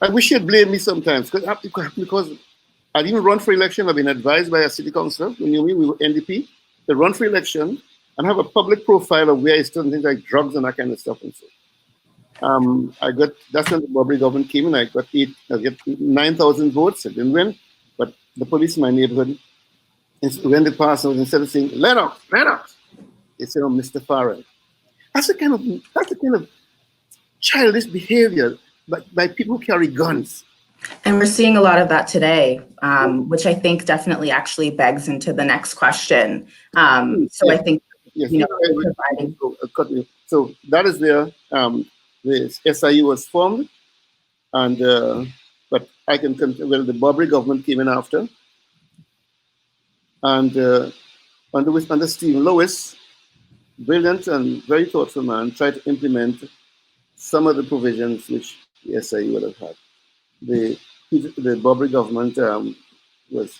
I wish she'd blame me sometimes, because I didn't run for election. I've been advised by a city councillor who knew me, we were NDP, to run for election and have a public profile of where I stood, things like drugs and that kind of stuff. And so that's when the Bobbery government came in. I got 9,000 votes. I didn't win, but the police in my neighborhood, when they passed out, instead of saying Lennox, they said, "Oh, Mr. Farrell." That's the kind of childish behavior by people who carry guns. And we're seeing a lot of that today, which I think definitely actually begs into the next question. So I think, providing. So that is where the SIU was formed, and but I can the Bobbery government came in after, and under Stephen Lewis, brilliant and very thoughtful man, tried to implement some of the provisions which the SIU would have had. The Bobbery government was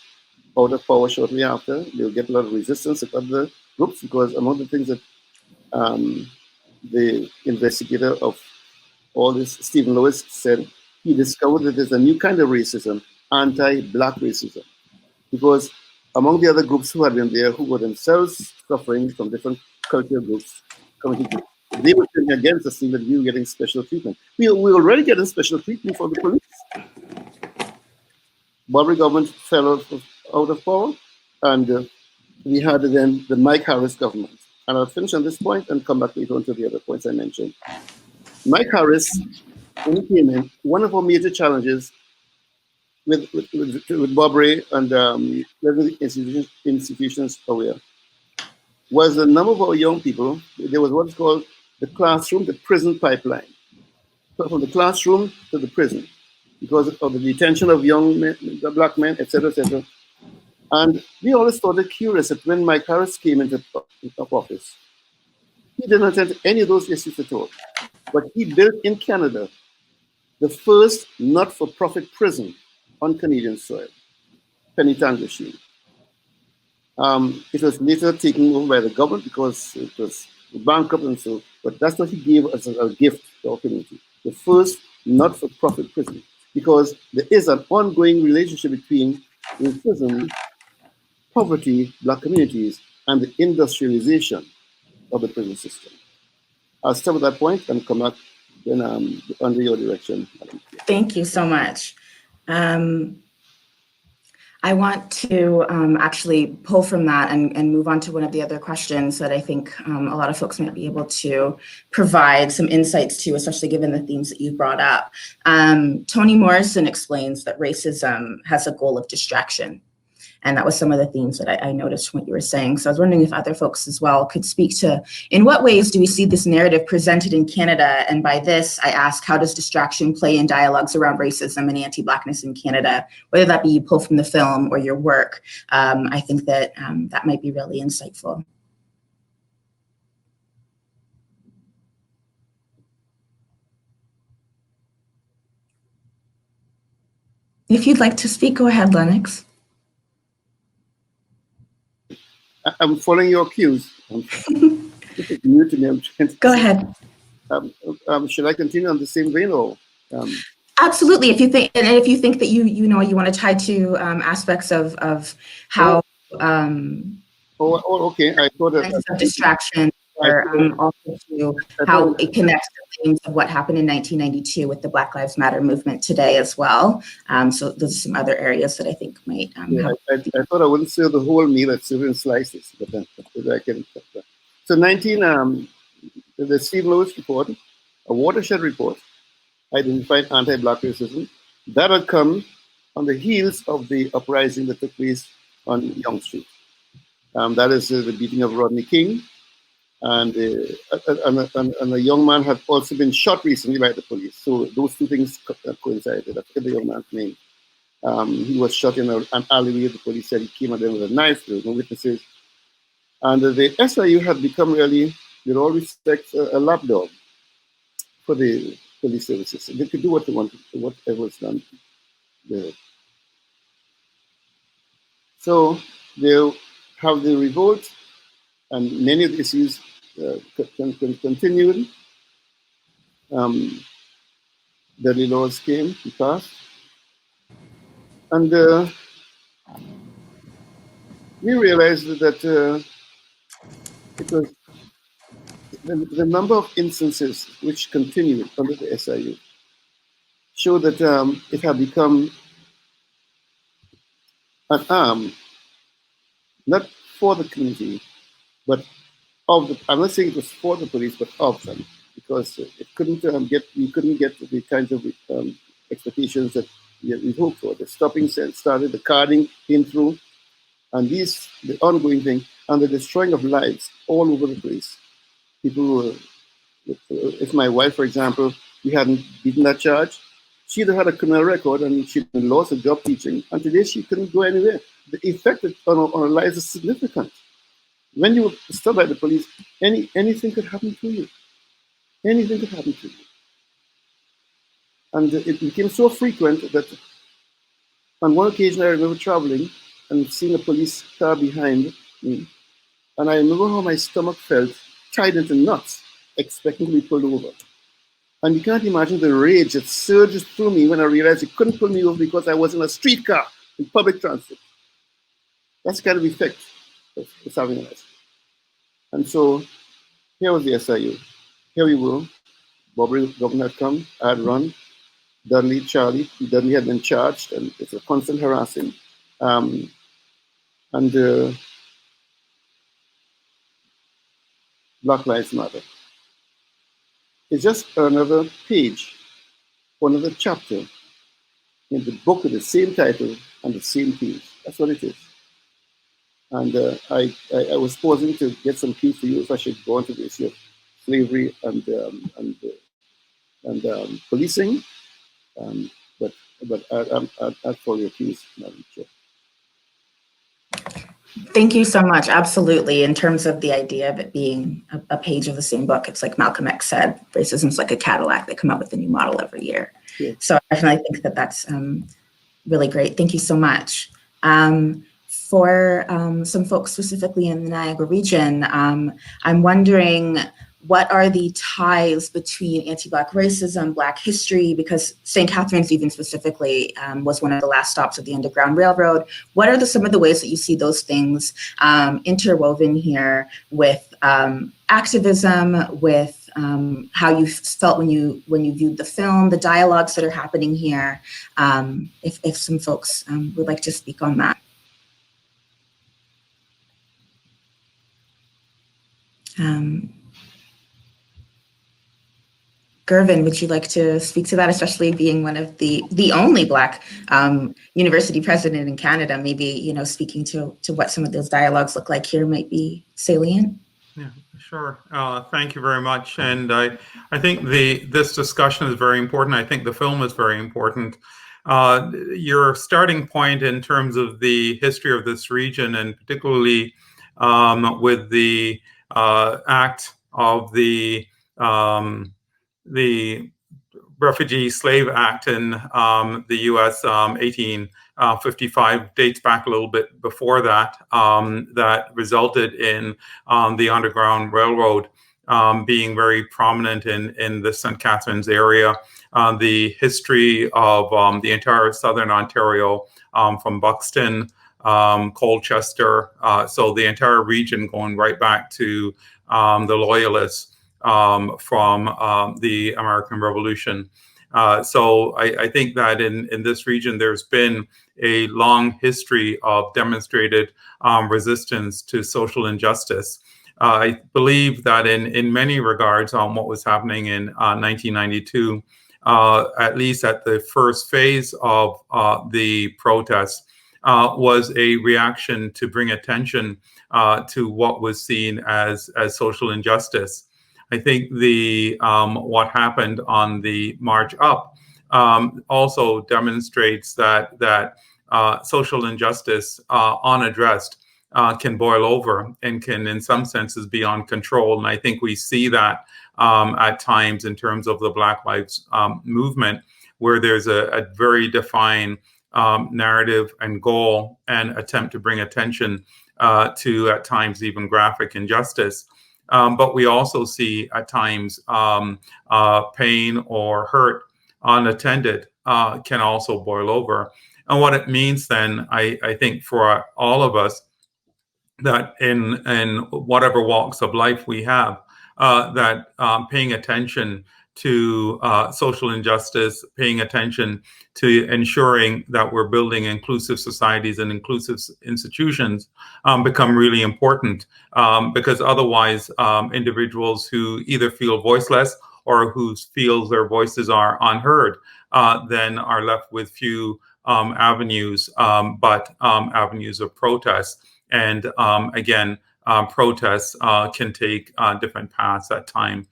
out of power shortly after. They would get a lot of resistance at other groups, because among the things that the investigator of all this, Stephen Lewis, said, he discovered that there's a new kind of racism, anti-Black racism, because among the other groups who had been there, who were themselves suffering from different cultural groups, community groups, they were turning against us, saying that we were getting special treatment. We were already getting special treatment from the police. Bobbery government fell out of power, and we had then the Mike Harris government. And I'll finish on this point and come back later on to the other points I mentioned. Mike Harris, when he came in, one of our major challenges with Bobbery and letting institutions aware was the number of our young people. There was what's called the classroom, the prison pipeline. So from the classroom to the prison, because of the detention of young men, Black men, etc., etc. And we always thought it curious that when Mike Harris came into office, he didn't attend to any of those issues at all. But he built in Canada the first not-for-profit prison on Canadian soil, Penitentiary. It was later taken over by the government because it was bankrupt and so, but that's what he gave us as a gift to our community. The first not-for-profit prison, because there is an ongoing relationship between racism, poverty, Black communities, and the industrialization of the prison system. I'll stop at that point and come back then under your direction. Thank you so much. I want to actually pull from that and move on to one of the other questions that I think a lot of folks might be able to provide some insights to, especially given the themes that you brought up. Toni Morrison explains that racism has a goal of distraction. And that was some of the themes that I noticed from what you were saying. So I was wondering if other folks as well could speak to, in what ways do we see this narrative presented in Canada? And by this, I ask, how does distraction play in dialogues around racism and anti-Blackness in Canada, whether that be you pull from the film or your work? I think that that might be really insightful. If you'd like to speak, go ahead, Lennox. I'm following your cues. New to me. I'm trying to go ahead. Should I continue on the same vein, or? Absolutely. If you think, and if you think that you want to tie to aspects of how. Okay. I thought that distraction, or also to how it connects to themes of what happened in 1992 with the Black Lives Matter movement today as well. So those are some other areas that I think might help. I thought I wouldn't serve the whole meal at certain slices, but then I can. So the Steve Lewis report, a watershed report, identified anti-Black racism. That had come on the heels of the uprising that took place on Yonge Street. That is the beating of Rodney King. And a young man had also been shot recently by the police. So those two things coincided. I forget the young man's name. He was shot in an alleyway. The police said he came at them with a knife. There were no witnesses. And the SIU had become really, with all respect, a lapdog for the police services. They could do what they wanted, whatever was done there. So they have the revolt, and many of the issues continued. Deadly laws came to pass. And we realized that it was the number of instances which continued under the SIU showed that it had become an arm, not for the community, but of the, I'm not saying it was for the police, but of them, because it couldn't we couldn't get the kinds of expectations that we hoped for. The stopping started, the carding came through, and the ongoing thing, and the destroying of lives all over the place. People were, if my wife, for example, we hadn't beaten that charge, she'd had a criminal record and she'd lost her job teaching, and today she couldn't go anywhere. The effect on her lives is significant. When you were stopped by the police, anything could happen to you. Anything could happen to you. And it became so frequent that on one occasion I remember traveling and seeing a police car behind me. And I remember how my stomach felt tied into knots, expecting to be pulled over. And you can't imagine the rage that surges through me when I realized you couldn't pull me over because I was in a streetcar in public transit. That's the kind of effect it's having on us. And so here was the SIU. Here we were. Bobby governor had come, I had run. Dudley had been charged, and it's a constant harassing. Black Lives Matter. It's just another page, or another chapter in the book with the same title and the same themes. That's what it is. And I was pausing to get some cues to you if I should go on to the issue of slavery and policing. But I'll follow your cues, Madam Chair. Thank you so much. Absolutely. In terms of the idea of it being a page of the same book, it's like Malcolm X said, racism's like a Cadillac. They come out with a new model every year. Yeah. So I definitely think that that's really great. Thank you so much. For some folks specifically in the Niagara region, I'm wondering, what are the ties between anti-Black racism, Black history, because St. Catharines even specifically was one of the last stops of the Underground Railroad. What are some of the ways that you see those things interwoven here with activism, with how you felt when you viewed the film, the dialogues that are happening here? If some folks would like to speak on that. Gervan, would you like to speak to that, especially being one of the only Black university president in Canada? Maybe, you know, speaking to what some of those dialogues look like here might be salient. Yeah, sure. Thank you very much. And I think this discussion is very important. I think the film is very important. Your starting point in terms of the history of this region, and particularly with the act of the Refugee Slave Act in the U.S. 1855, dates back a little bit before that, that resulted in the Underground Railroad being very prominent in the St. Catharines area. The history of the entire southern Ontario, from Buxton, Colchester, so the entire region going right back to the Loyalists from the American Revolution. So I think that in this region, there's been a long history of demonstrated resistance to social injustice. I believe that in many regards, what was happening in 1992, at least at the first phase of the protests, was a reaction to bring attention to what was seen as social injustice. I think what happened on the march up also demonstrates that social injustice unaddressed can boil over and can, in some senses, be on control. And I think we see that at times in terms of the Black Lives Movement, where there's a very defined narrative and goal and attempt to bring attention to, at times, even graphic injustice. But we also see at times pain or hurt unattended can also boil over. And what it means then, I think, for all of us, that in whatever walks of life we have, that paying attention to social injustice, paying attention to ensuring that we're building inclusive societies and inclusive institutions become really important, because otherwise individuals who either feel voiceless or who feel their voices are unheard then are left with few avenues, but avenues of protest. And again, protests can take different paths at time.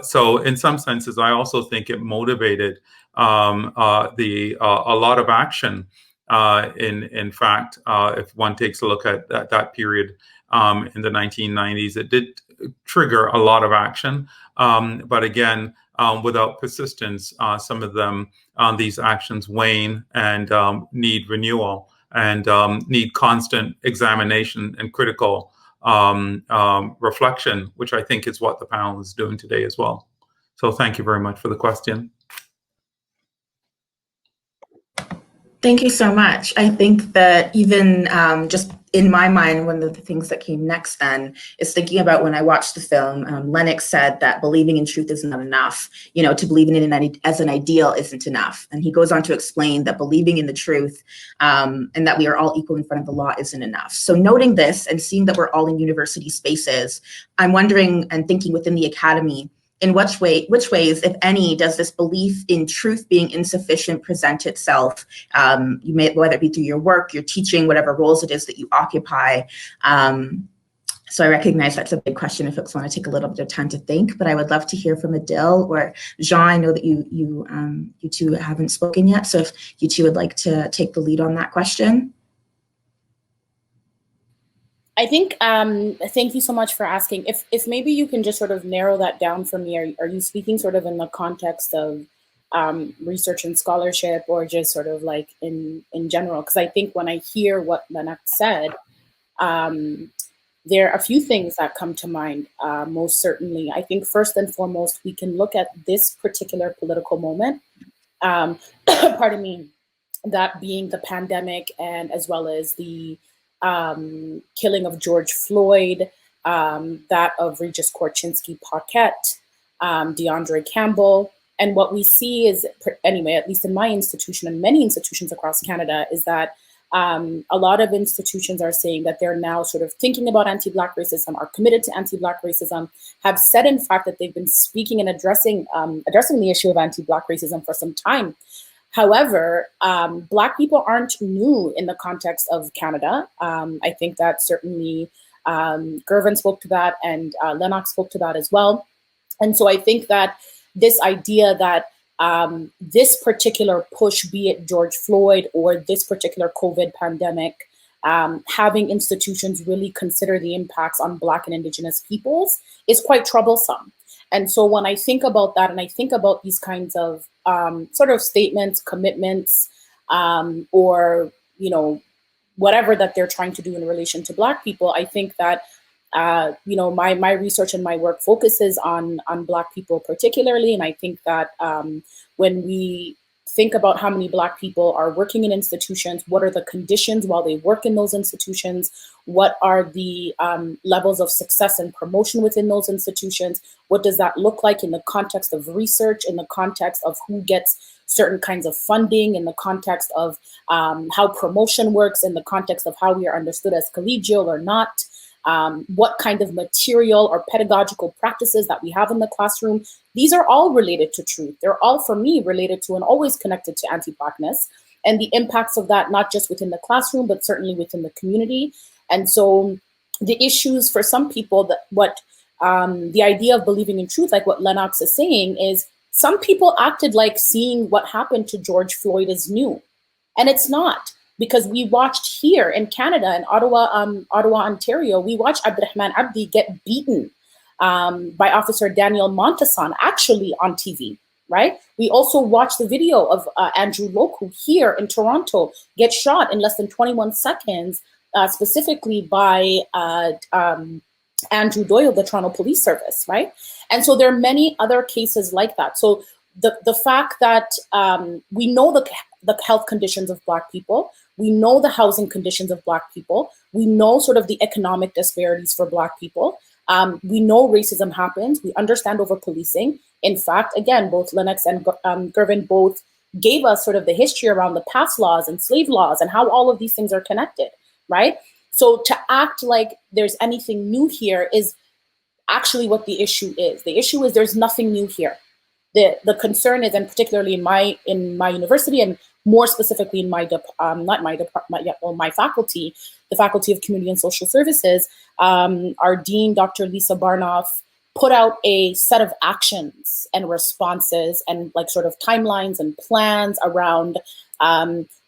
So in some senses, I also think it motivated a lot of action. In fact, if one takes a look at that period in the 1990s, it did trigger a lot of action. But again, without persistence, some of them, these actions wane and need renewal and need constant examination and critical reflection, which I think is what the panel is doing today as well. So thank you very much for the question. Thank you so much. I think that even just in my mind, one of the things that came next then is thinking about when I watched the film, Lennox said that believing in truth is not enough. You know, to believe in it as an ideal isn't enough. And he goes on to explain that believing in the truth and that we are all equal in front of the law isn't enough. So noting this and seeing that we're all in university spaces, I'm wondering and thinking within the academy, in which ways, if any, does this belief in truth being insufficient present itself? You may, whether it be through your work, your teaching, whatever roles it is that you occupy. So I recognize that's a big question if folks want to take a little bit of time to think, but I would love to hear from Idil or Jean. I know that you two haven't spoken yet, so if you two would like to take the lead on that question. I think, thank you so much for asking. If maybe you can just sort of narrow that down for me, are you speaking sort of in the context of research and scholarship, or just sort of like in general? Because I think when I hear what Lennox said, there are a few things that come to mind, most certainly. I think first and foremost, we can look at this particular political moment, pardon me, that being the pandemic and as well as the killing of George Floyd, that of Regis Korchinski-Paquette, DeAndre Campbell. And what we see is, anyway, at least in my institution and many institutions across Canada, is that A lot of institutions are saying that they're now sort of thinking about anti-Black racism, are committed to anti-Black racism, have said, in fact, that they've been speaking and addressing the issue of anti-Black racism for some time. However, Black people aren't new in the context of Canada. I think that certainly Gervan spoke to that, and Lennox spoke to that as well. And so I think that this idea that this particular push, be it George Floyd or this particular COVID pandemic, having institutions really consider the impacts on Black and Indigenous peoples is quite troublesome. And so when I think about that, and I think about these kinds of sort of statements, commitments, or, you know, whatever that they're trying to do in relation to Black people, I think that you know, my research and my work focuses on Black people particularly, and I think that when we think about how many Black people are working in institutions, what are the conditions while they work in those institutions, what are the levels of success and promotion within those institutions, what does that look like in the context of research, in the context of who gets certain kinds of funding, in the context of how promotion works, in the context of how we are understood as collegial or not, what kind of material or pedagogical practices that we have in the classroom. These are all related to truth. They're all, for me, related to and always connected to anti-Blackness and the impacts of that, not just within the classroom, but certainly within the community. And so the issues for some people, that what the idea of believing in truth, like what Lennox is saying, is some people acted like seeing what happened to George Floyd is new. And it's not. Because we watched here in Canada, in Ottawa, Ontario, we watched Abdirahman Abdi get beaten by Officer Daniel Monteson, actually on TV, right? We also watched the video of Andrew Loku here in Toronto get shot in less than 21 seconds, specifically by Andrew Doyle, the Toronto Police Service, right? And so there are many other cases like that. So the fact that we know the health conditions of Black people, we know the housing conditions of Black people, we know sort of the economic disparities for Black people, we know racism happens, we understand over-policing. In fact, again, both Lennox and Gervan both gave us sort of the history around the past laws and slave laws and how all of these things are connected, right? So to act like there's anything new here is actually what the issue is. The issue is there's nothing new here. The concern is, and particularly in my university, and more specifically in my faculty, the Faculty of Community and Social Services, our dean, Dr. Lisa Barnoff, put out a set of actions and responses and like sort of timelines and plans around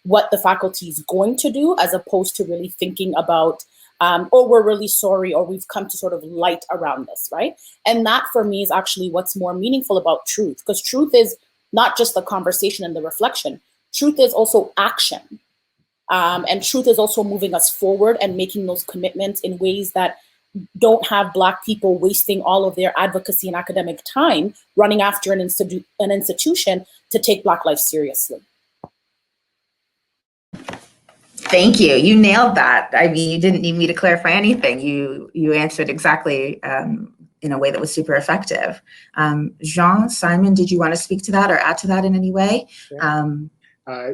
what the faculty is going to do, as opposed to really thinking about oh, we're really sorry, or we've come to sort of light around this, right? And that for me is actually what's more meaningful about truth, because truth is not just the conversation and the reflection. Truth is also action. And truth is also moving us forward and making those commitments in ways that don't have Black people wasting all of their advocacy and academic time running after an institution to take Black life seriously. Thank you. You nailed that. I mean, you didn't need me to clarify anything. You answered exactly in a way that was super effective. Jean, Simon, did you want to speak to that or add to that in any way? Yeah.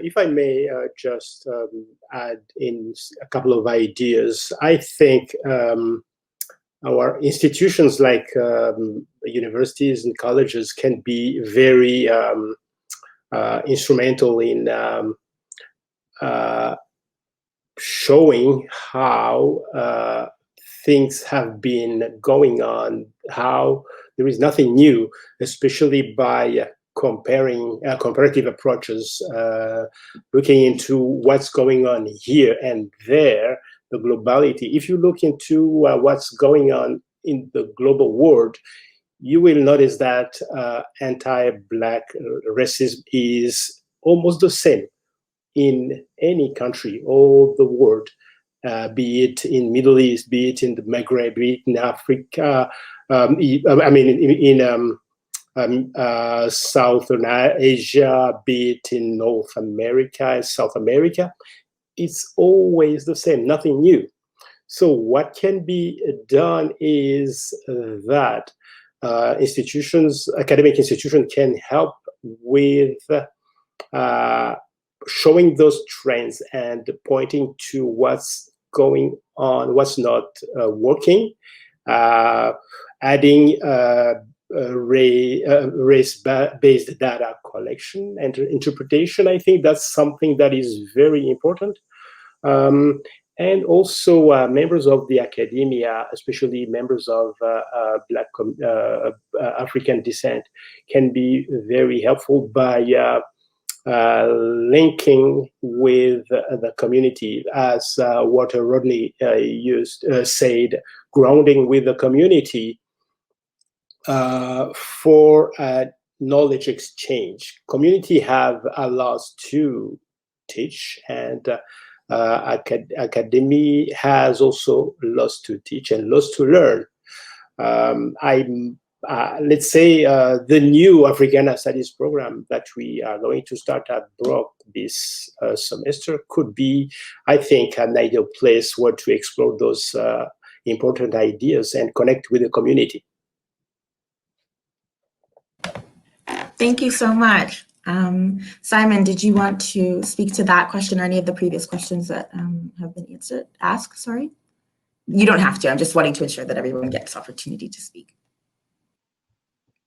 If I may just add in a couple of ideas, I think our institutions like universities and colleges can be very instrumental in showing how things have been going on, how there is nothing new, especially by comparing comparative approaches, looking into what's going on here and there, the globality. If you look into what's going on in the global world, you will notice that anti-Black racism is almost the same in any country, all the world, be it in Middle East, be it in the Maghreb, be it in Africa, I mean, Southern Asia, be it in North America and South America, it's always the same, nothing new. So what can be done is that academic institutions can help with showing those trends and pointing to what's going on, what's not working, adding race-based data collection and interpretation. I think that's something that is very important. And also members of the academia, especially members of Black African descent, can be very helpful by linking with the community, as what Rodney said, grounding with the community for knowledge exchange. Community have a lot to teach, and academy has also lots to teach and lots to learn. Let's say the new Africana Studies program that we are going to start at Brock this semester could be, I think, an ideal place where to explore those important ideas and connect with the community. Thank you so much. Simon, did you want to speak to that question or any of the previous questions that have been asked? Sorry. You don't have to. I'm just wanting to ensure that everyone gets opportunity to speak.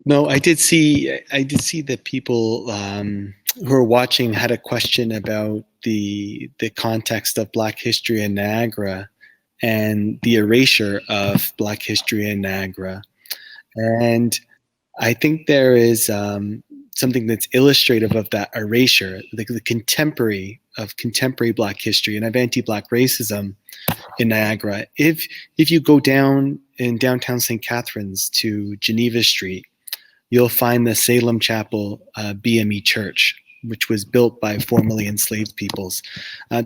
No, I did see that people who are watching had a question about the context of Black history in Niagara and the erasure of Black history in Niagara. And I think there is something that's illustrative of that erasure, the contemporary Black history and of anti-Black racism in Niagara. If you go down in downtown St. Catharines to Geneva Street, you'll find the Salem Chapel BME Church, which was built by formerly enslaved peoples.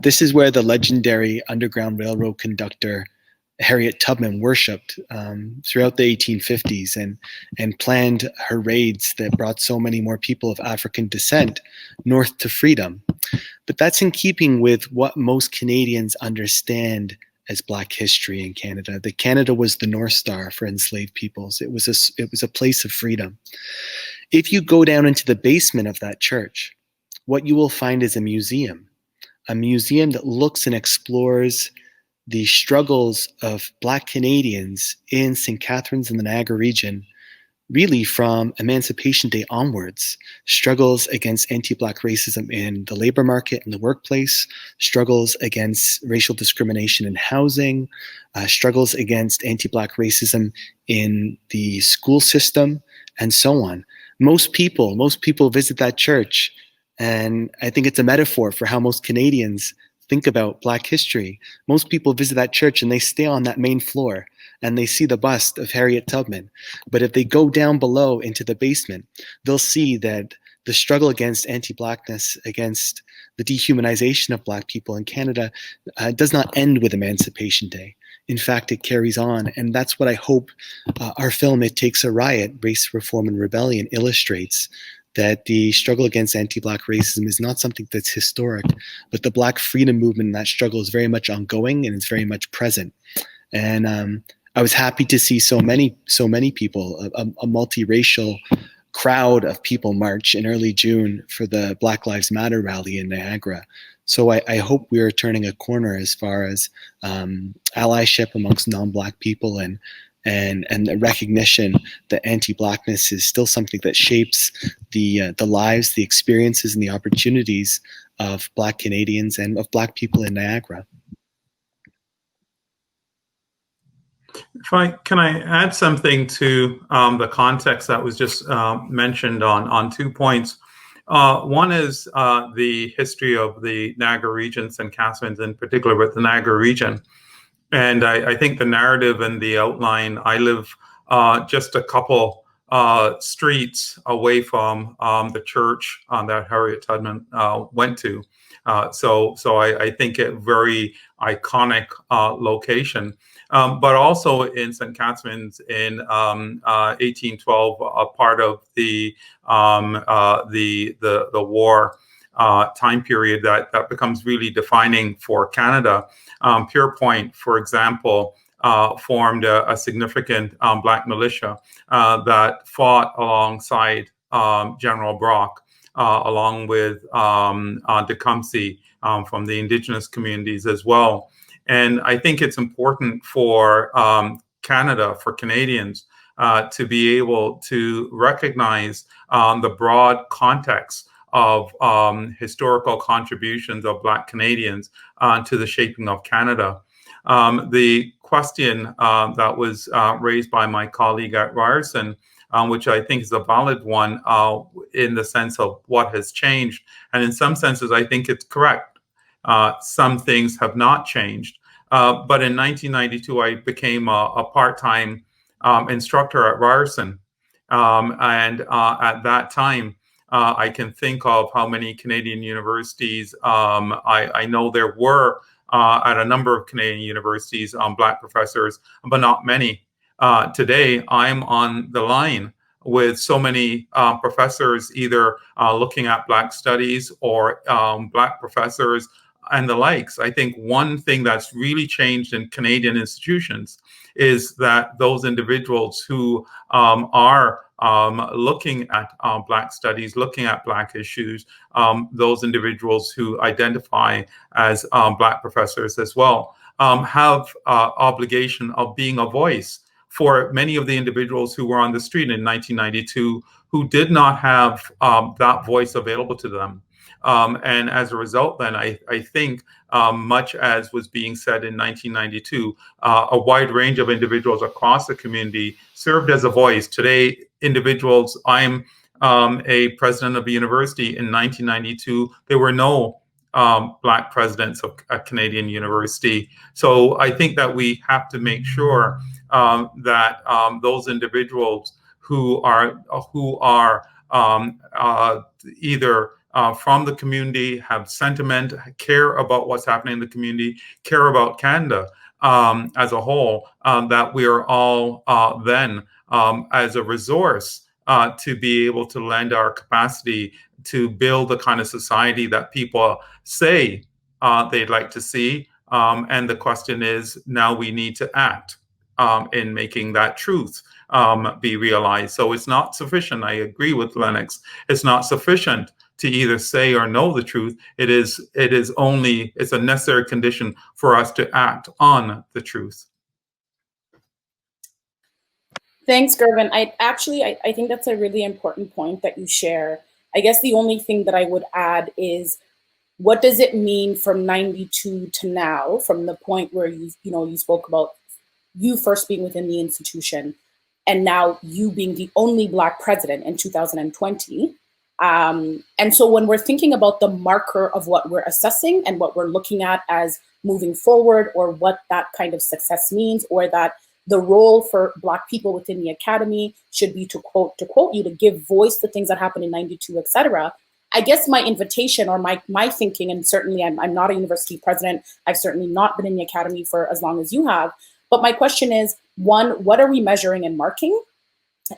This is where the legendary Underground Railroad conductor Harriet Tubman worshipped throughout the 1850s and planned her raids that brought so many more people of African descent north to freedom. But that's in keeping with what most Canadians understand as Black history in Canada. That Canada was the North Star for enslaved peoples. It was a place of freedom. If you go down into the basement of that church, what you will find is a museum that looks and explores the struggles of Black Canadians in St. Catharines and the Niagara region, really from Emancipation Day onwards. Struggles against anti-Black racism in the labor market and the workplace, struggles against racial discrimination in housing, struggles against anti-Black racism in the school system, and so on. Most people visit that church, and I think it's a metaphor for how most Canadians think about Black history. Most people visit that church and they stay on that main floor and they see the bust of Harriet Tubman. But if they go down below into the basement, they'll see that the struggle against anti-Blackness, against the dehumanization of Black people in Canada does not end with Emancipation Day. In fact, it carries on. And that's what I hope our film, It Takes a Riot, Race, Reform, and Rebellion illustrates, that the struggle against anti-Black racism is not something that's historic, but the Black freedom movement and that struggle is very much ongoing and it's very much present. And I was happy to see so many people, a multiracial crowd of people march in early June for the Black Lives Matter rally in Niagara. So I hope we are turning a corner as far as allyship amongst non-Black people and the recognition that anti-Blackness is still something that shapes the lives, the experiences, and the opportunities of Black Canadians and of Black people in Niagara. Can I add something to the context that was just mentioned on 2 points? One is the history of the Niagara region, St. Catharines in particular, with the Niagara region. And I think the narrative and the outline, I live just a couple streets away from the church that Harriet Tubman went to. So I think a very iconic location. But also in St. Catharines in 1812, a part of the war time period that becomes really defining for Canada. Pierrepoint, for example, formed a significant Black militia that fought alongside General Brock along with Tecumseh from the Indigenous communities as well. And I think it's important for Canada, for Canadians, to be able to recognize the broad context of historical contributions of Black Canadians to the shaping of Canada. The question that was raised by my colleague at Ryerson, which I think is a valid one in the sense of what has changed. And in some senses, I think it's correct. Some things have not changed. But in 1992, I became a part-time instructor at Ryerson. And at that time, I can think of how many Canadian universities, I know there were at a number of Canadian universities Black professors, but not many. Today, I'm on the line with so many professors either looking at Black studies or Black professors and the likes. I think one thing that's really changed in Canadian institutions is that those individuals who are looking at Black studies, looking at Black issues, those individuals who identify as Black professors as well, have obligation of being a voice for many of the individuals who were on the street in 1992 who did not have that voice available to them. And as a result, then, I think much as was being said in 1992, a wide range of individuals across the community served as a voice. Today, individuals, I'm a president of a university. In 1992, there were no Black presidents of a Canadian university. So I think that we have to make sure that those individuals who are either from the community, have sentiment, care about what's happening in the community, care about Canada as a whole, that we are all then as a resource to be able to lend our capacity to build the kind of society that people say they'd like to see. And the question is, now we need to act in making that truth be realized. So it's not sufficient. I agree with Lennox. It's not sufficient to either say or know the truth. It's a necessary condition for us to act on the truth. Thanks, Gervan. I think that's a really important point that you share. I guess the only thing that I would add is, what does it mean from 92 to now, from the point where you spoke about you first being within the institution and now you being the only Black president in 2020? And so when we're thinking about the marker of what we're assessing and what we're looking at as moving forward, or what that kind of success means, or that the role for Black people within the academy should be, to quote you, to give voice to things that happened in 92, et cetera. I guess my invitation, or my thinking, and certainly I'm not a university president, I've certainly not been in the academy for as long as you have, but my question is, one, what are we measuring and marking?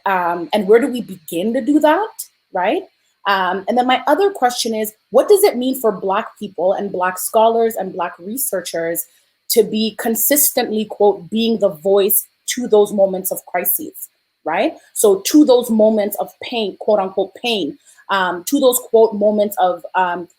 And where do we begin to do that, right? And then my other question is, what does it mean for Black people and Black scholars and Black researchers to be consistently, quote, being the voice to those moments of crises, right? So to those moments of pain, quote unquote pain, to those quote moments of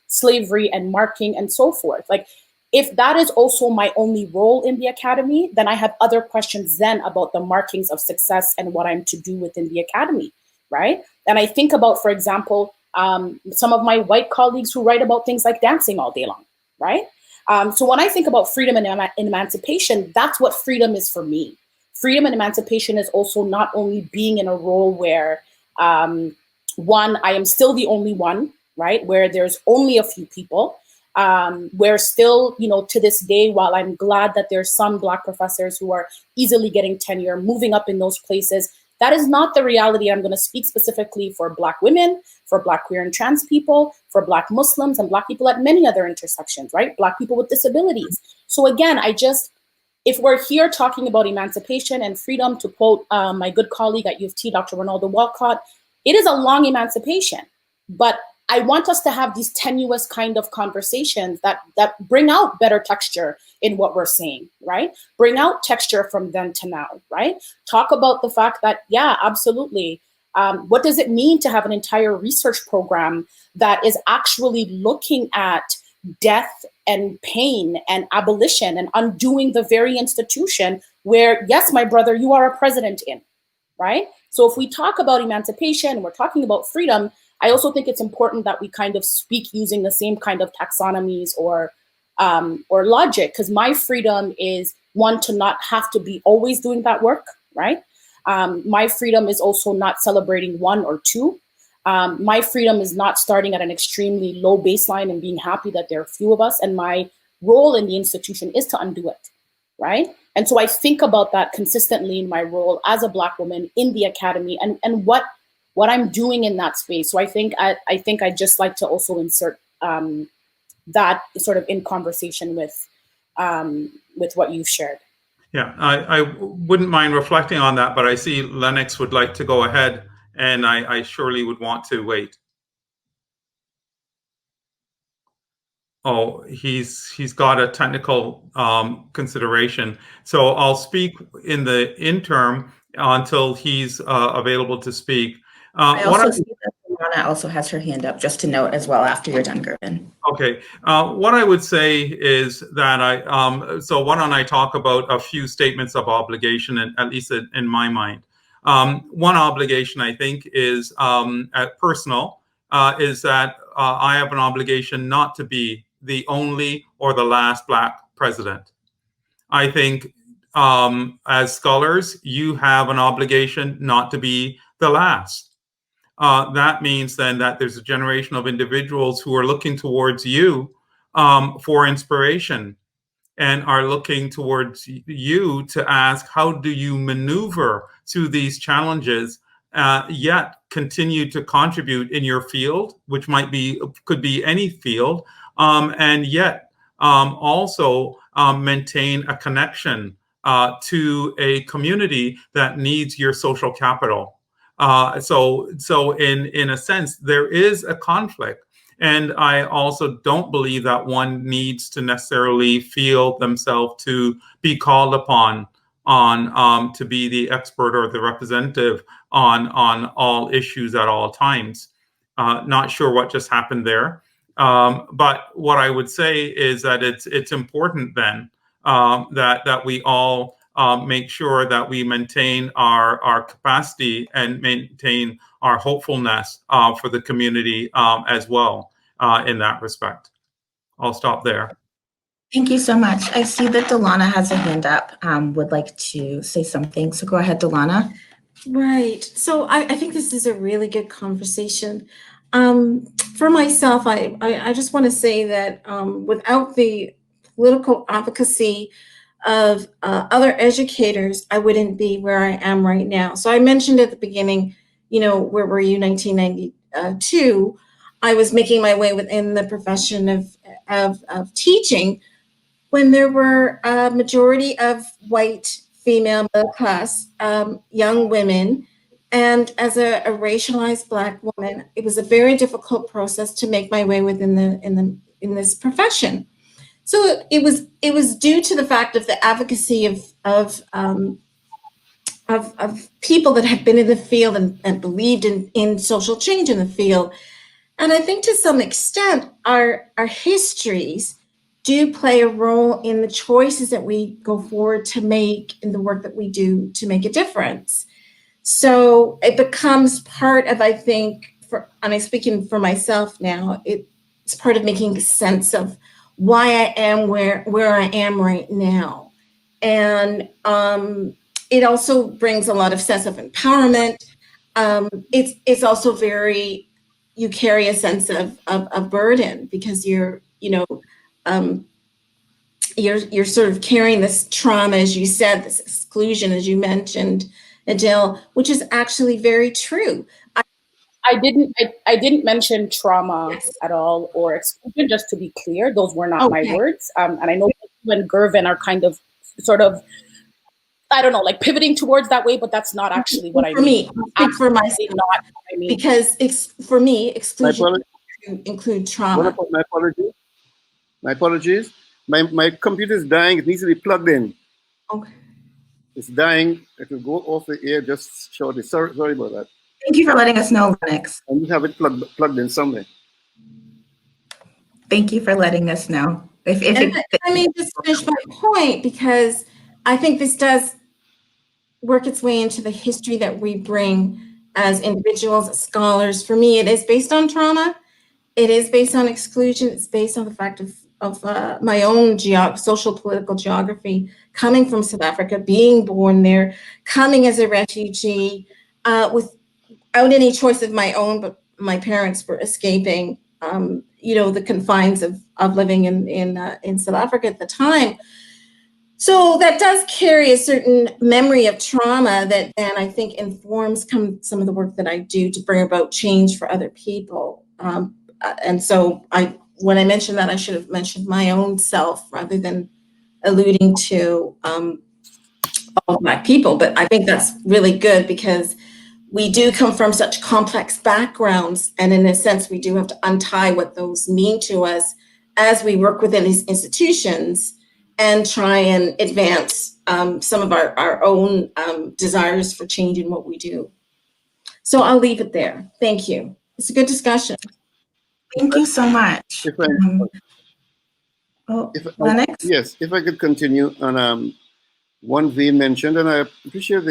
slavery and marking and so forth. Like, if that is also my only role in the academy, then I have other questions then about the markings of success and what I'm to do within the academy, right? And I think about, for example, some of my white colleagues who write about things like dancing all day long, right? So when I think about freedom and emancipation, that's what freedom is for me. Freedom and emancipation is also not only being in a role where, one, I am still the only one, right? Where there's only a few people, where still, to this day, while I'm glad that there's some Black professors who are easily getting tenure, moving up in those places, that is not the reality. I'm going to speak specifically for Black women, for Black queer and trans people, for Black Muslims and Black people at many other intersections, right? Black people with disabilities. So again, if we're here talking about emancipation and freedom, to quote my good colleague at U of T, Dr. Ronaldo Walcott, it is a long emancipation, but I want us to have these tenuous kind of conversations that bring out better texture in what we're saying, right? Bring out texture from then to now, right? Talk about the fact that, yeah, absolutely, What does it mean to have an entire research program that is actually looking at death and pain and abolition and undoing the very institution where, yes, my brother, you are a president in, right? So if we talk about emancipation and we're talking about freedom, I also think it's important that we kind of speak using the same kind of taxonomies or logic, because my freedom is one, to not have to be always doing that work, right? My freedom is also not celebrating one or two. My freedom is not starting at an extremely low baseline and being happy that there are few of us. And my role in the institution is to undo it, right? And so I think about that consistently in my role as a Black woman in the academy and what I'm doing in that space. So I think I'd just like to also insert that sort of in conversation with what you've shared. Yeah, I wouldn't mind reflecting on that, but I see Lennox would like to go ahead, and I surely would want to wait. Oh, he's got a technical consideration. So I'll speak in the interim until he's available to speak. I also see that Dolana also has her hand up, just to note as well after you're done, Gervan. Okay. What I would say is that so why don't I talk about a few statements of obligation, at least in my mind. One obligation, I think, is personal, is that I have an obligation not to be the only or the last Black president. I think as scholars, you have an obligation not to be the last. That means then that there's a generation of individuals who are looking towards you for inspiration and are looking towards you to ask, how do you maneuver through these challenges, yet continue to contribute in your field, which could be any field, and yet also maintain a connection to a community that needs your social capital. So in a sense, there is a conflict. And I also don't believe that one needs to necessarily feel themselves to be called upon to be the expert or the representative on all issues at all times. Not sure what just happened there. But what I would say is that it's important then that we all make sure that we maintain our capacity and maintain our hopefulness for the community as well in that respect. I'll stop there. Thank you so much. I see that Dolana has a hand up, would like to say something. So go ahead, Dolana. Right. So I think this is a really good conversation. For myself, I just want to say that without the political advocacy of other educators, I wouldn't be where I am right now. So I mentioned at the beginning, where were you, 1992, I was making my way within the profession of teaching when there were a majority of white, female, middle class young women. And as a racialized Black woman, it was a very difficult process to make my way within in this profession. So it was due to the fact of the advocacy of people that had been in the field and believed in social change in the field. And I think to some extent, our histories do play a role in the choices that we go forward to make in the work that we do to make a difference. So it becomes part of, I think, and I'm speaking for myself now, it's part of making sense of why I am where I am right now. And it also brings a lot of sense of empowerment. It's also you carry a sense of burden because you're sort of carrying this trauma, as you said, this exclusion, as you mentioned, Idil, which is actually very true. I didn't mention trauma at all or exclusion, just to be clear. Those were not my words. And I know you and Gervan are kind of sort of, I don't know, like pivoting towards that way, but that's not actually what I mean. For myself, not what I mean. Because for me, exclusion include trauma. My apologies. My computer is dying. It needs to be plugged in. Okay. It's dying. It will go off the air just shortly. Sorry about that. Thank you for letting us know, Lennox. And you have it plugged in somewhere. Thank you for letting us know. Let me just finish my point, because I think this does work its way into the history that we bring as individuals, as scholars. For me, it is based on trauma. It is based on exclusion. It's based on the fact of my own social political geography, coming from South Africa, being born there, coming as a refugee, without any choice of my own, but my parents were escaping, the confines of living in South Africa at the time. So that does carry a certain memory of trauma that then I think informs some of the work that I do to bring about change for other people. And so when I mentioned that, I should have mentioned my own self rather than alluding to all Black people. But I think that's really good, because we do come from such complex backgrounds, and in a sense, we do have to untie what those mean to us as we work within these institutions and try and advance some of our own desires for change in what we do. So I'll leave it there. Thank you. It's a good discussion. Thank you so much. Lennox? Yes, if I could continue on one vein mentioned, and I appreciate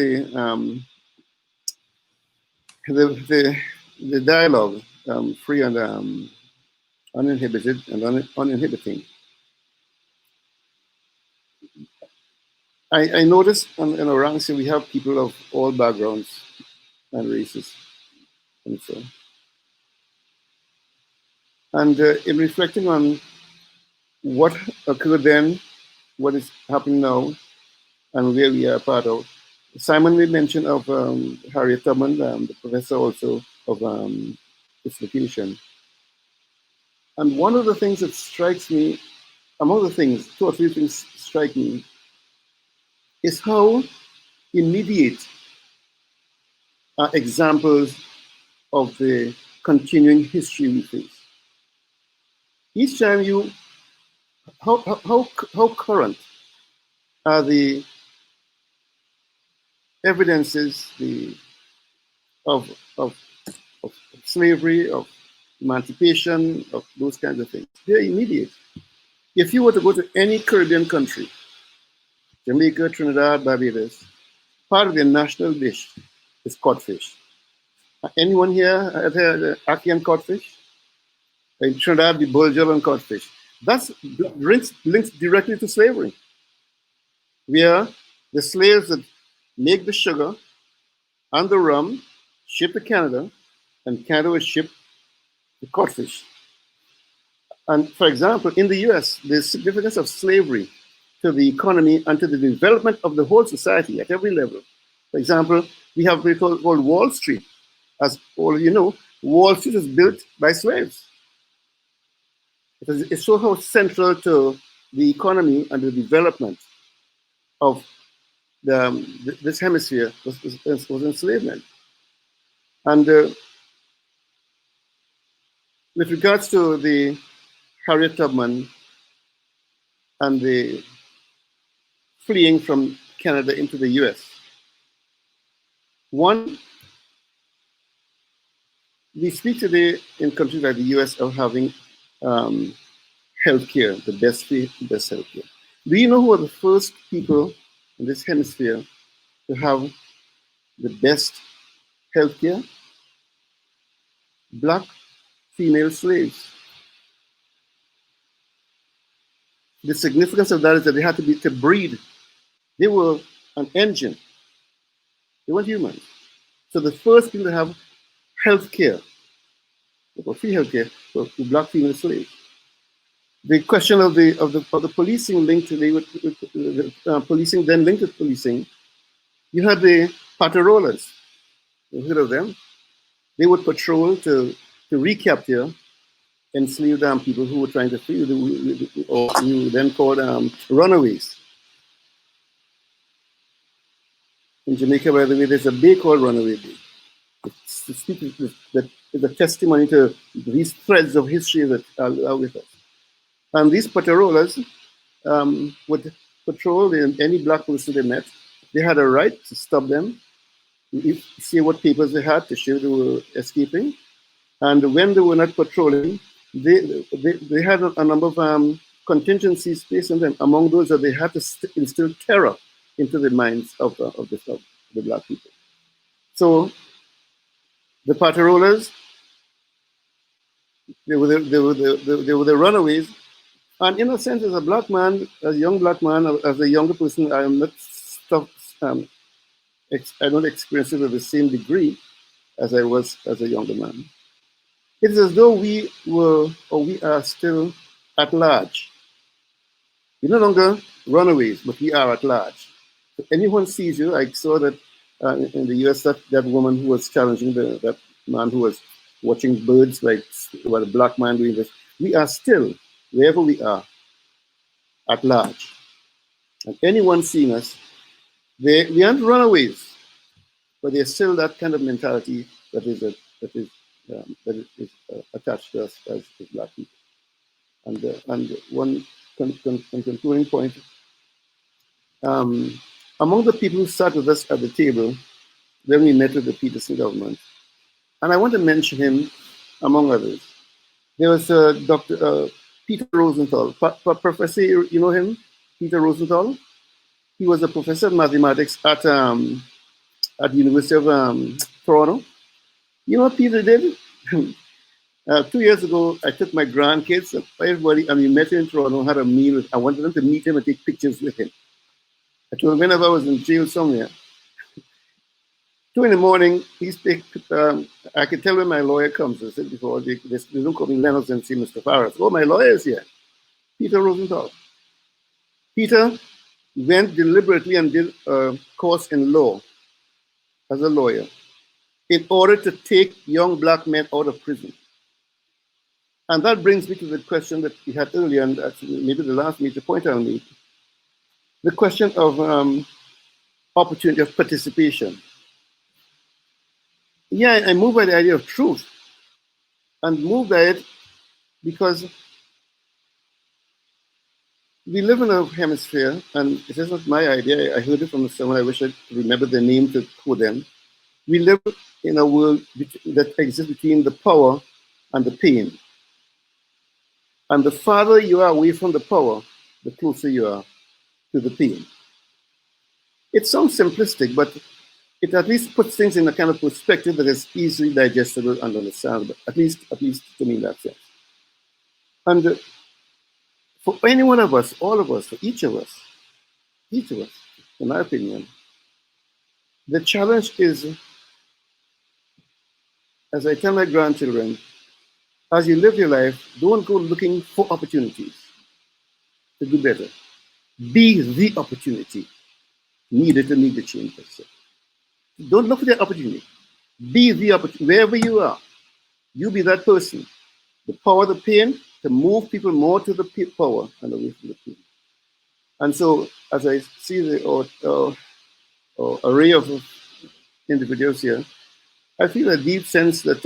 the dialogue, free and uninhibited and uninhibiting. I noticed in around here we have people of all backgrounds and races, and so. And in reflecting on what occurred then, what is happening now, and where we are part of, Simon made mention of Harriet Tubman, the professor also of its location. And one of the things that strikes me, among the things, 2 or 3 things strike me, is how immediate are examples of the continuing history we face. Each time how current are the evidences of slavery, of emancipation, of those kinds of things? They're immediate. If you were to go to any Caribbean country, Jamaica, Trinidad, Barbados, part of their national dish is codfish. Anyone here had heard Ackee codfish? In Trinidad, the bulljob and codfish. That's linked directly to slavery, where the slaves that make the sugar and the rum ship to Canada, and Canada would ship the codfish. And for example, in the US, the significance of slavery to the economy and to the development of the whole society at every level. For example, we have what we call Wall Street. As all you know, Wall Street is built by slaves. It's so central to the economy and the development of this hemisphere was enslavement. And with regards to the Harriet Tubman and the fleeing from Canada into the US, one, we speak today in countries like the US of having healthcare, the best healthcare. Do you know who are the first people in this hemisphere to have the best healthcare? Black female slaves. The significance of that is that they had to breed. They were an engine. They weren't humans. So the first people to have healthcare, free healthcare, were Black female slaves. The question of the policing linked to policing, then linked to policing. You had the paterolas. You heard of them? They would patrol to recapture enslaved people who were trying to flee, or you then called runaways. In Jamaica, by the way, there's a bay called Runaway Bay. That is a testimony to these threads of history that are with us. And these paterolas would patrol any Black person they met. They had a right to stop them, see what papers they had to show they were escaping. And when they were not patrolling, they had a number of contingencies placed on them. Among those, that they had to instill terror into the minds of the Black people. So the patrollers, they were the runaways. And in a sense, as a Black man, as a young Black man, as a younger person, I am not I don't experience it to the same degree as I was as a younger man. It is as though we were, or we are still at large. We're no longer runaways, but we are at large. If anyone sees you, I saw that in the US, that woman who was challenging that man who was watching birds, like what a Black man doing this. We are still, wherever we are, at large. And anyone seeing us, we aren't runaways, but there's still that kind of mentality that is attached to us as Black people. And one concluding point, among the people who sat with us at the table when we met with the Peterson government, and I want to mention him among others, there was Dr. Peter Rosenthal. Professor, you know him, Peter Rosenthal? He was a professor of mathematics at the University of Toronto. You know what Peter did? 2 years ago, I took my grandkids, everybody, and we met him in Toronto, had a meal. I wanted them to meet him and take pictures with him. I told him whenever I was in jail somewhere, 2 in the morning, I could tell when my lawyer comes. I said before, they don't call me Lennox and say Mr. Farrell. Oh, my lawyer is here. Peter Rosenthal. Peter went deliberately and did a course in law as a lawyer in order to take young Black men out of prison. And that brings me to the question that we had earlier, and maybe the last major point I'll make, the question of opportunity of participation. Yeah, I move by the idea of truth, and move by it because we live in a hemisphere, and it is not my idea. I heard it from someone. I wish I could remember the name to quote them. We live in a world that exists between the power and the pain. And the farther you are away from the power, the closer you are to the pain. It sounds simplistic, but it at least puts things in a kind of perspective that is easily digestible and understandable, at least to me in that sense. And for any one of us, all of us, for each of us, in my opinion, the challenge is, as I tell my grandchildren, as you live your life, don't go looking for opportunities to do better. Be the opportunity needed to make the change. Don't look for that opportunity. Be the opportunity. Wherever you are, you be that person. The power, the pain, to move people more to the power and away from the pain. And so, as I see the array of individuals here, I feel a deep sense that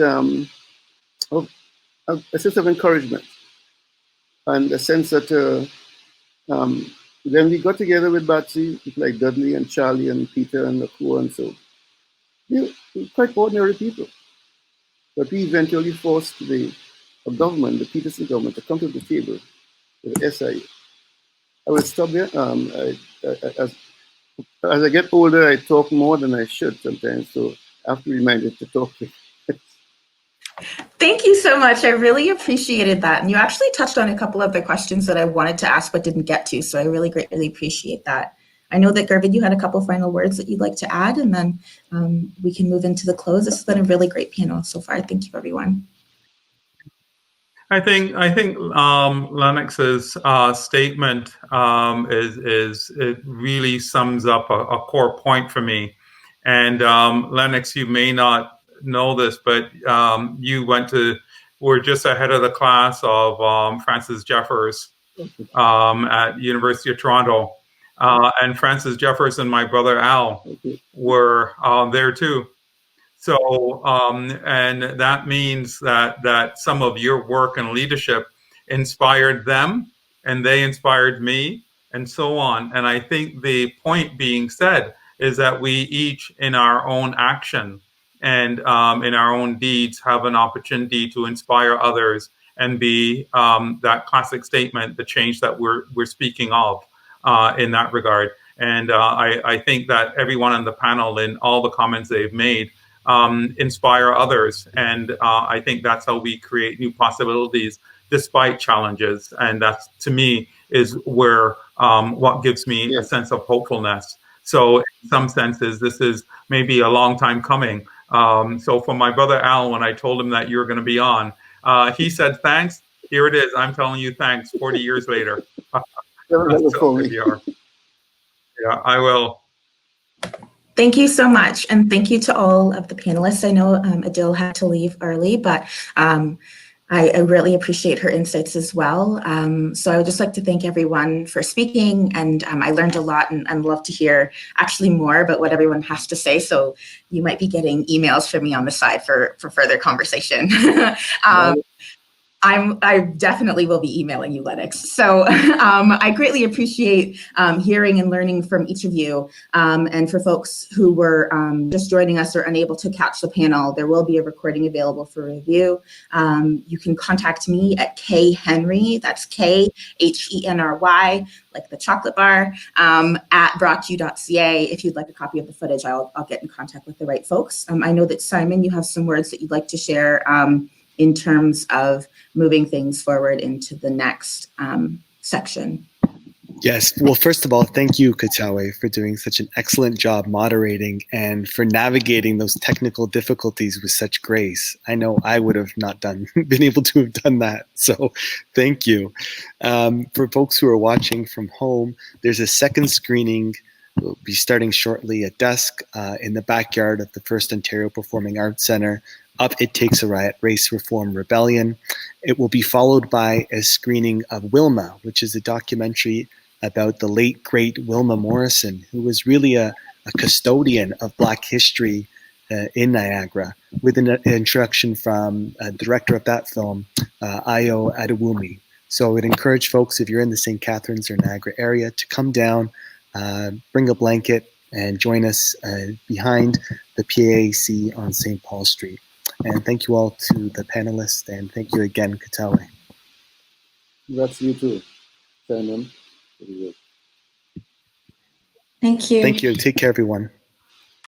of a sense of encouragement, and a sense that when we got together with Batsy, people like Dudley and Charlie and Peter and Nakua and so, they're quite ordinary people. But we eventually forced the government, the Peterson government, to come to the table with the SIA. I will stop there. As I get older, I talk more than I should sometimes, so I have to be reminded to talk. Thank you so much. I really appreciated that. And you actually touched on a couple of the questions that I wanted to ask but didn't get to, so I really greatly appreciate that. I know that, Gervan, you had a couple final words that you'd like to add, and then we can move into the close. This has been a really great panel so far. Thank you, everyone. I think Lennox's statement it really sums up a core point for me. And Lennox, you may not know this, but we're just ahead of the class of Francis Jeffers at University of Toronto. And Francis Jeffers and my brother Al were there too. So, and that means that some of your work and leadership inspired them, and they inspired me, and so on. And I think the point being said is that we each, in our own action and in our own deeds, have an opportunity to inspire others and be that classic statement, the change that we're speaking of in that regard. And I think that everyone on the panel, in all the comments they've made, inspire others. And I think that's how we create new possibilities despite challenges. And that's, to me, is where what gives me a sense of hopefulness. So in some senses, this is maybe a long time coming. So for my brother Al, when I told him that you were going to be on, he said, thanks. Here it is. I'm telling you thanks 40 years later. So, yeah, I will. Thank you so much. And thank you to all of the panelists. I know Idil had to leave early, but I really appreciate her insights as well. So I would just like to thank everyone for speaking, and I learned a lot, and I'd love to hear actually more about what everyone has to say. So you might be getting emails from me on the side for further conversation. I definitely will be emailing you, Lennox. So I greatly appreciate hearing and learning from each of you. And for folks who were just joining us or unable to catch the panel, there will be a recording available for review. You can contact me at khenry, that's Khenry, like the chocolate bar, at brocku.ca. If you'd like a copy of the footage, I'll get in contact with the right folks. I know that, Simon, you have some words that you'd like to share in terms of moving things forward into the next section. Yes. Well, first of all, thank you, Kattawe, for doing such an excellent job moderating and for navigating those technical difficulties with such grace. I know I would have not been able to have done that. So thank you. For folks who are watching from home, there's a second screening. We'll be starting shortly at dusk in the backyard of the First Ontario Performing Arts Centre of It Takes a Riot, Race Reform Rebellion. It will be followed by a screening of Wilma, which is a documentary about the late, great Wilma Morrison, who was really a custodian of Black history in Niagara, with an introduction from the director of that film, Ayo Adewumi. So I would encourage folks, if you're in the St. Catharines or Niagara area, to come down, bring a blanket, and join us behind the PAAC on St. Paul Street. And thank you all to the panelists, and thank you again, Kattawe. That's you too, Simon. Thank you. Thank you. Take care, everyone.